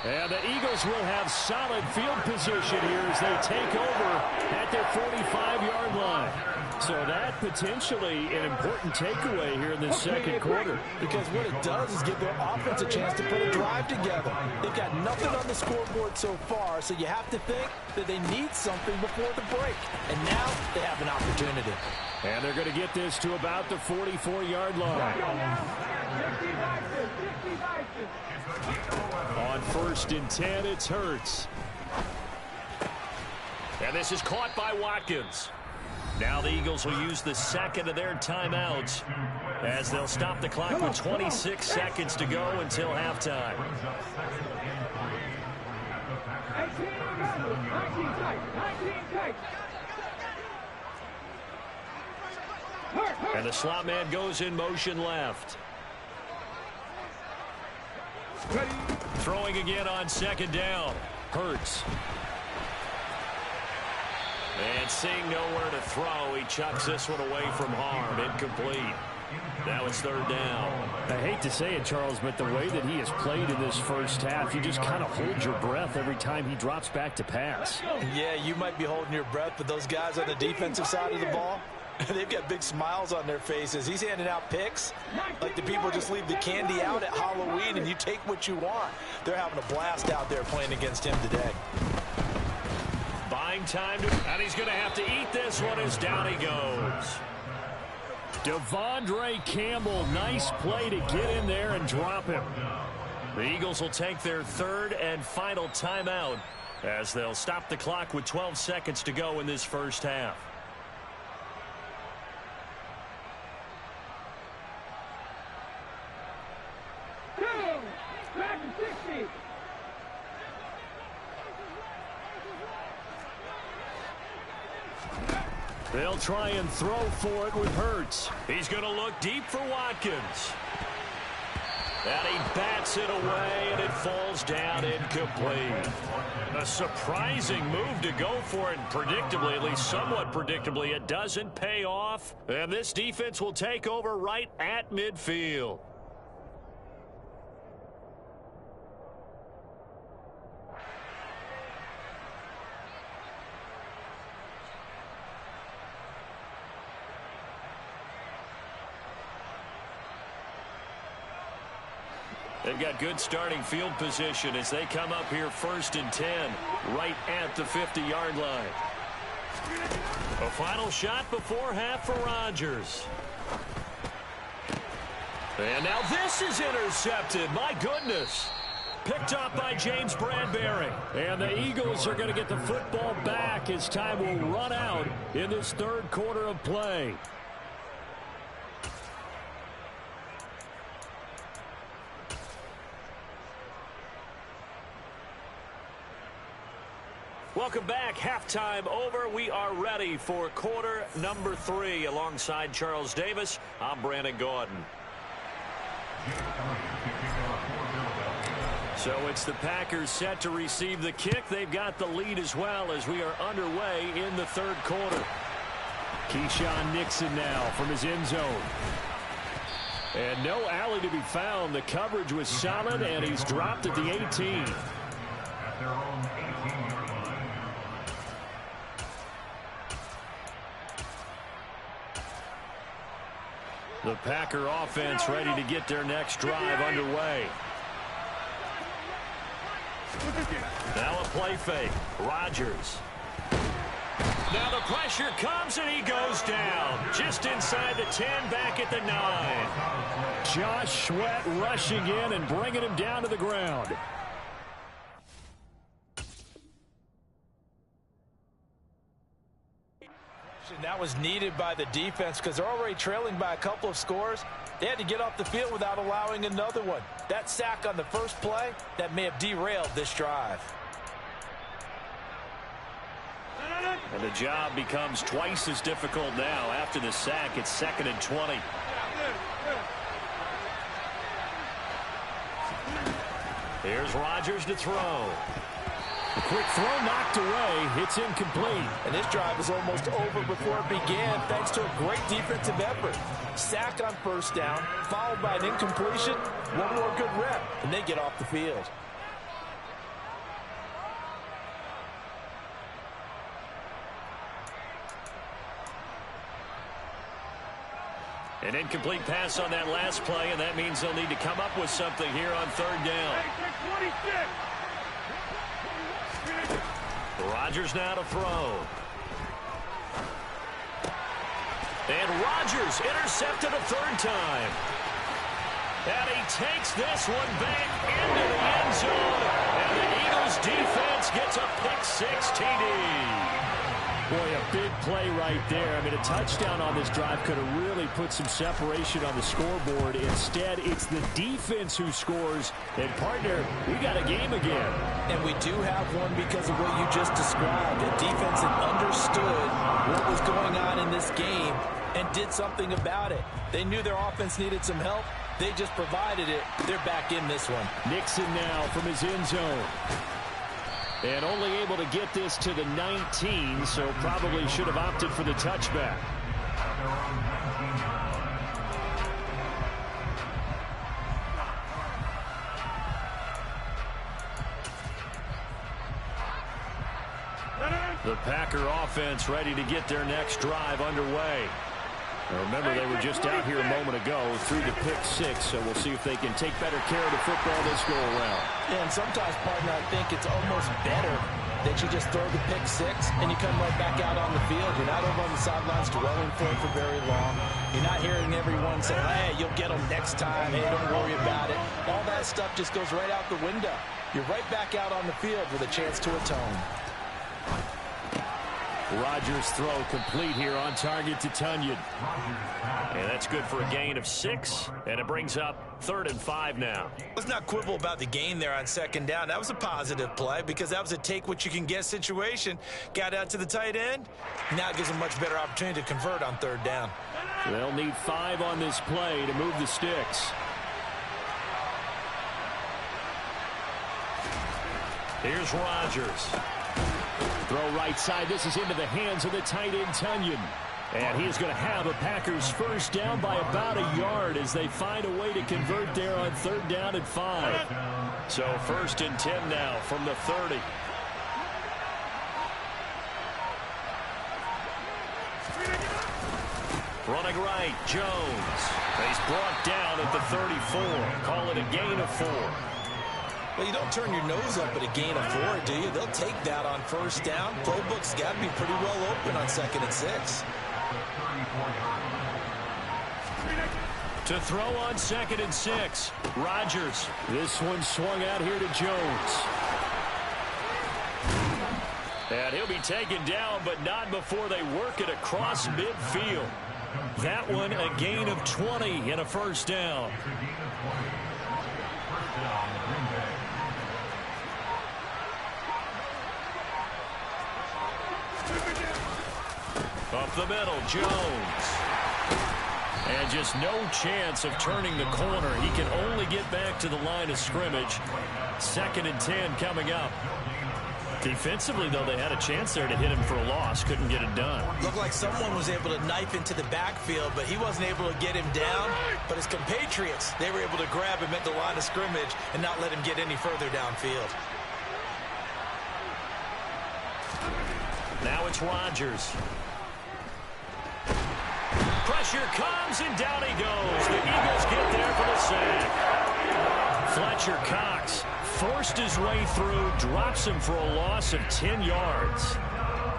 And the Eagles will have solid field position here as they take over at their 45-yard line. So that potentially an important takeaway here in this second quarter. Because what it does is give their offense a chance to put a drive together. They've got nothing on the scoreboard so far, so you have to think that they need something before the break. And now they have an opportunity. And they're going to get this to about the 44-yard line. On 1st and 10, it's Hurts. And this is caught by Watkins. Now the Eagles will use the second of their timeouts as they'll stop the clock with 26 seconds to go until halftime. And the slot man goes in motion left. Throwing again on 2nd down. Hurts. And seeing nowhere to throw, he chucks this one away from harm. Incomplete. Now it's 3rd down. I hate to say it, Charles, but the way that he has played in this first half, you just kind of hold your breath every time he drops back to pass. Yeah, you might be holding your breath, but those guys on the defensive side of the ball, they've got big smiles on their faces. He's handing out picks like the people just leave the candy out at Halloween and you take what you want. They're having a blast out there playing against him today. Buying time, and he's going to have to eat this one as down he goes. Devondre Campbell, nice play to get in there and drop him. The Eagles will take their 3rd and final timeout as they'll stop the clock with 12 seconds to go in this first half. They'll try and throw for it with Hurts. He's going to look deep for Watkins. And he bats it away, and it falls down incomplete. A surprising move to go for it, and predictably, at least somewhat predictably, it doesn't pay off. And this defense will take over right at midfield. They've got good starting field position as they come up here 1st and 10, right at the 50-yard line. A final shot before half for Rodgers. And now this is intercepted. My goodness. Picked up by James Bradbury. And the Eagles are going to get the football back as time will run out in this 3rd quarter of play. Welcome back. Halftime over. We are ready for quarter number 3. Alongside Charles Davis, I'm Brandon Gordon. So it's the Packers set to receive the kick. They've got the lead as well as we are underway in the 3rd quarter. Keyshawn Nixon now from his end zone. And no alley to be found. The coverage was solid, and he's dropped at the 18. At their own 18-yard line. The Packer offense ready to get their next drive underway. Now a play fake. Rodgers. Now the pressure comes, and he goes down. Just inside the 10, back at the 9. Josh Sweat rushing in and bringing him down to the ground. That was needed by the defense because they're already trailing by a couple of scores. They had to get off the field without allowing another one. That sack on the first play, that may have derailed this drive. And the job becomes twice as difficult now. After the sack, it's 2nd and 20. Here's Rodgers to throw. A quick throw knocked away. It's incomplete. And this drive is almost over before it began thanks to a great defensive effort. Sack on first down, followed by an incompletion. One more good rep, and they get off the field. An incomplete pass on that last play, and that means they'll need to come up with something here on 3rd down. Rodgers now to throw. And Rodgers intercepted a 3rd time. And he takes this one back into the end zone. And the Eagles defense gets a pick-6 TD. Boy, a big play right there. I mean, a touchdown on this drive could have really put some separation on the scoreboard. Instead, it's the defense who scores. And, partner, we got a game again. And we do have one because of what you just described. A defense that understood what was going on in this game and did something about it. They knew their offense needed some help. They just provided it. They're back in this one. Nixon now from his end zone. And only able to get this to the 19, so probably should have opted for the touchback. The Packer offense ready to get their next drive underway. Now remember, they were just out here a moment ago through the pick-6, so we'll see if they can take better care of the football this go-around. Yeah, and sometimes, partner, I think it's almost better that you just throw the pick-6 and you come right back out on the field. You're not over on the sidelines dwelling for it for very long. You're not hearing everyone say, hey, you'll get them next time. Hey, don't worry about it. All that stuff just goes right out the window. You're right back out on the field with a chance to atone. Rodgers throw complete here on target to Tunyon. And that's good for a gain of 6, and it brings up 3rd and 5 now. Let's not quibble about the gain there on 2nd down. That was a positive play because that was a take-what-you-can-get situation. Got out to the tight end. Now it gives them a much better opportunity to convert on 3rd down. They'll need 5 on this play to move the sticks. Here's Rodgers. Throw right side. This is into the hands of the tight end, Tunyon. And he is going to have a Packers first down by about a yard as they find a way to convert there on 3rd down and 5. So 1st and 10 now from the 30. Running right, Jones. He's brought down at the 34. Call it a gain of 4. Well, you don't turn your nose up at a gain of 4, do you? They'll take that on 1st down. Playbook's got to be pretty well open on 2nd and 6. To throw on 2nd and 6, Rodgers. This one swung out here to Jones. And he'll be taken down, but not before they work it across midfield. That one a gain of 20 and a 1st down. Up the middle, Jones. And just no chance of turning the corner. He can only get back to the line of scrimmage. 2nd and 10 coming up. Defensively, though, they had a chance there to hit him for a loss. Couldn't get it done. Looked like someone was able to knife into the backfield, but he wasn't able to get him down. But his compatriots, they were able to grab him at the line of scrimmage and not let him get any further downfield. Now it's Rodgers. Pressure comes, and down he goes. The Eagles get there for the sack. Fletcher Cox forced his way through, drops him for a loss of 10 yards.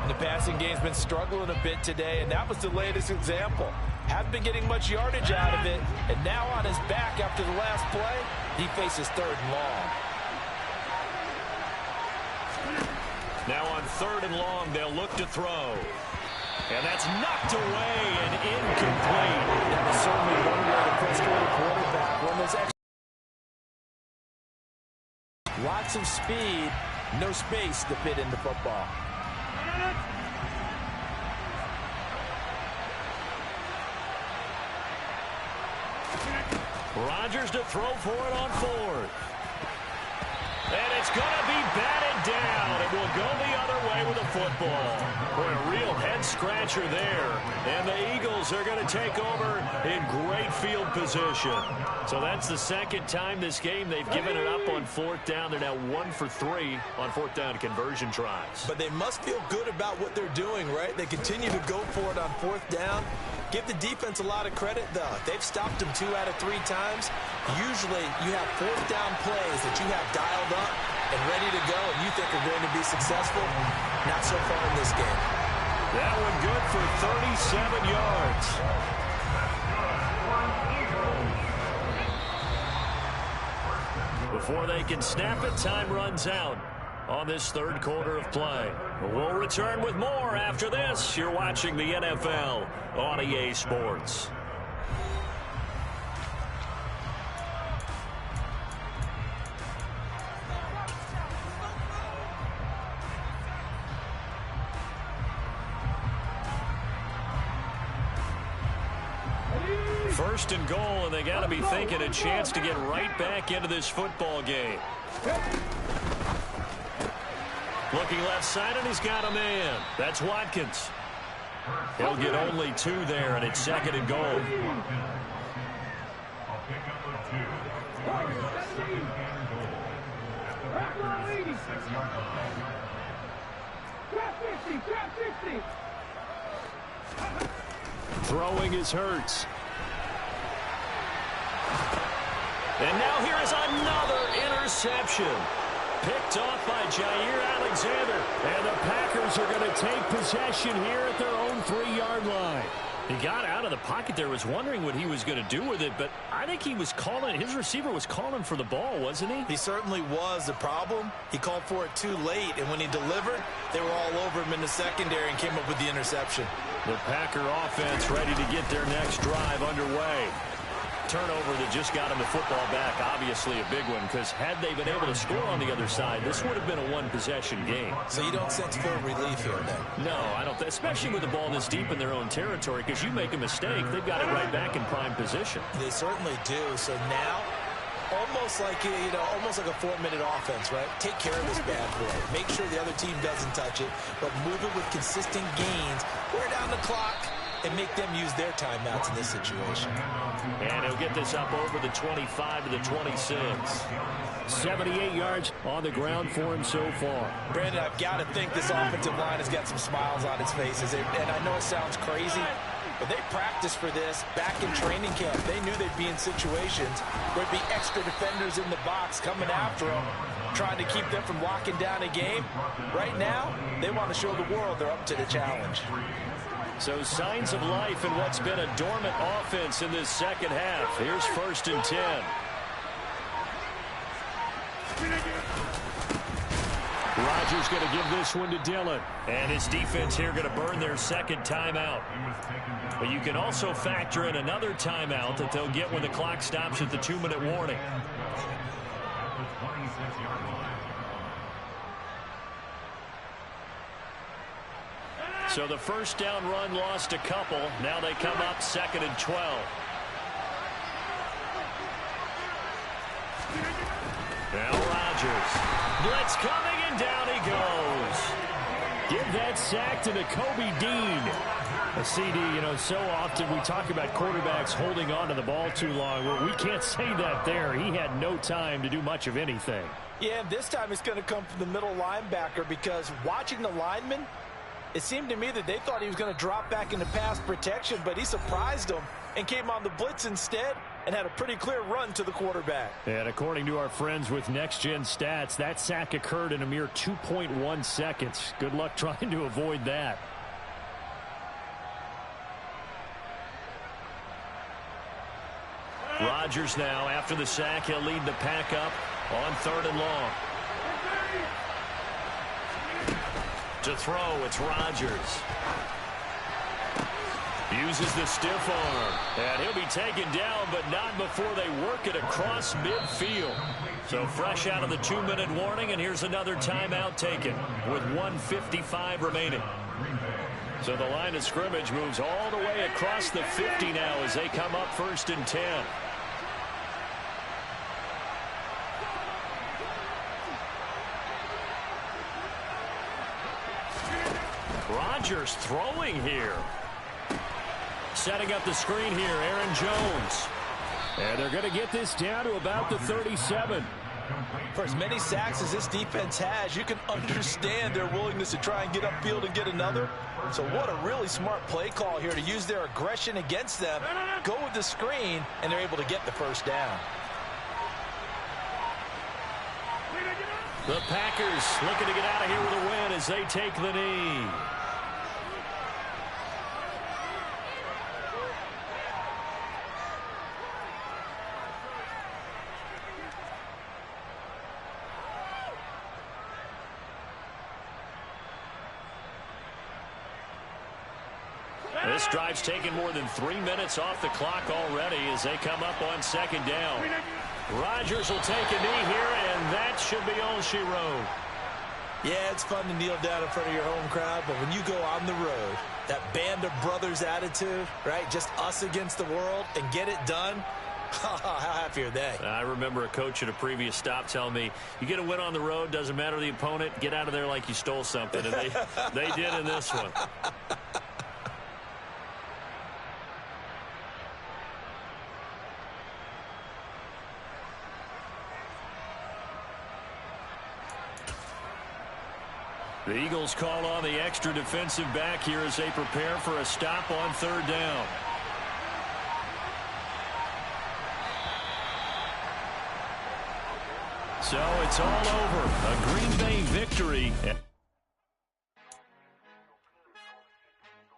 And the passing game's been struggling a bit today, and that was the latest example. Haven't been getting much yardage out of it, and now on his back after the last play, he faces 3rd and long. Now on 3rd and long, they'll look to throw. And that's knocked away and incomplete. That was certainly one way to frustrate a quarterback when there's extra. Lots of speed, no space to fit in the football. Rodgers to throw for it on 4th. And it's going to be batted down. It will go the other way with the football. Boy, a real head-scratcher there. And the Eagles are going to take over in great field position. So that's the 2nd time this game they've given it up on 4th down. They're now 1 for 3 on 4th down conversion tries. But they must feel good about what they're doing, right? They continue to go for it on 4th down. Give the defense a lot of credit, though. They've stopped them 2 out of 3 times. Usually, you have 4th down plays that you have dialed up and ready to go, and you think are going to be successful. Not so far in this game. That one good for 37 yards. Before they can snap it, time runs out on this 3rd quarter of play. We'll return with more after this. You're watching the NFL on EA Sports. First and goal, and they got to be thinking a chance to get right back into this football game. Looking left side, and he's got a man. That's Watkins. He'll get only 2 there, and it's 2nd and goal. Throwing is Hurts. And now here is another interception. Picked off by Jair Alexander. And the Packers are going to take possession here at their own 3-yard line. He got out of the pocket there, was wondering what he was going to do with it, but I think he was calling, his receiver was calling for the ball, wasn't he? He certainly was. The problem, he called for it too late, and when he delivered, they were all over him in the secondary and came up with the interception. The Packer offense ready to get their next drive underway. Turnover that just got him the football back, obviously a big one, because had they been able to score on the other side, this would have been a 1-possession game. So you don't sense full relief here, then? No, I don't, especially with the ball this deep in their own territory, because you make a mistake, they've got it right back in prime position. They certainly do. So now, almost like almost like a 4-minute offense, right? Take care of this bad boy. Make sure the other team doesn't touch it, but move it with consistent gains. Wear down the clock and make them use their timeouts in this situation. And he'll get this up over the 25 to the 26. 78 yards on the ground for him so far. Brandon, I've got to think this offensive line has got some smiles on its faces. And I know it sounds crazy, but they practiced for this back in training camp. They knew they'd be in situations where there'd be extra defenders in the box coming after them, trying to keep them from locking down a game. Right now, they want to show the world they're up to the challenge. So signs of life in what's been a dormant offense in this second half. Here's 1st and 10. Rodgers going to give this one to Dillon. And his defense here going to burn their 2nd timeout. But you can also factor in another timeout that they'll get when the clock stops at the 2-minute warning. So the 1st down run lost a couple. Now they come up 2nd and 12. Now Rodgers. Blitz coming, and down he goes. Give that sack to Nakobe Dean. A CD, so often we talk about quarterbacks holding on to the ball too long. Well, we can't say that there. He had no time to do much of anything. Yeah, and this time it's going to come from the middle linebacker, because watching the lineman, it seemed to me that they thought he was going to drop back into pass protection, but he surprised them and came on the blitz instead. and had a pretty clear run to the quarterback. And according to our friends with Next Gen Stats, that sack occurred in a mere 2.1 seconds. Good luck trying to avoid that. Rodgers now, after the sack, he'll lead the pack up on 3rd and long. To throw, it's Rodgers. Uses the stiff arm. And he'll be taken down, but not before they work it across midfield. So fresh out of the 2-minute warning, and here's another timeout taken with 1:55 remaining. So the line of scrimmage moves all the way across the 50 now as they come up 1st and 10. Rodgers throwing here. Setting up the screen here, Aaron Jones. And they're going to get this down to about the 37. For as many sacks as this defense has, you can understand their willingness to try and get upfield and get another. So what a really smart play call here to use their aggression against them, go with the screen, and they're able to get the 1st down. The Packers looking to get out of here with a win as they take the knee. This drive's taken more than 3 minutes off the clock already as they come up on 2nd down. Rodgers will take a knee here, and that should be all she wrote. Yeah, it's fun to kneel down in front of your home crowd, but when you go on the road, that band of brothers attitude, right, just us against the world, and get it done, how happy are they? I remember a coach at a previous stop telling me, you get a win on the road, doesn't matter the opponent, get out of there like you stole something, and they did in this one. The Eagles call on the extra defensive back here as they prepare for a stop on 3rd down. So it's all over. A Green Bay victory.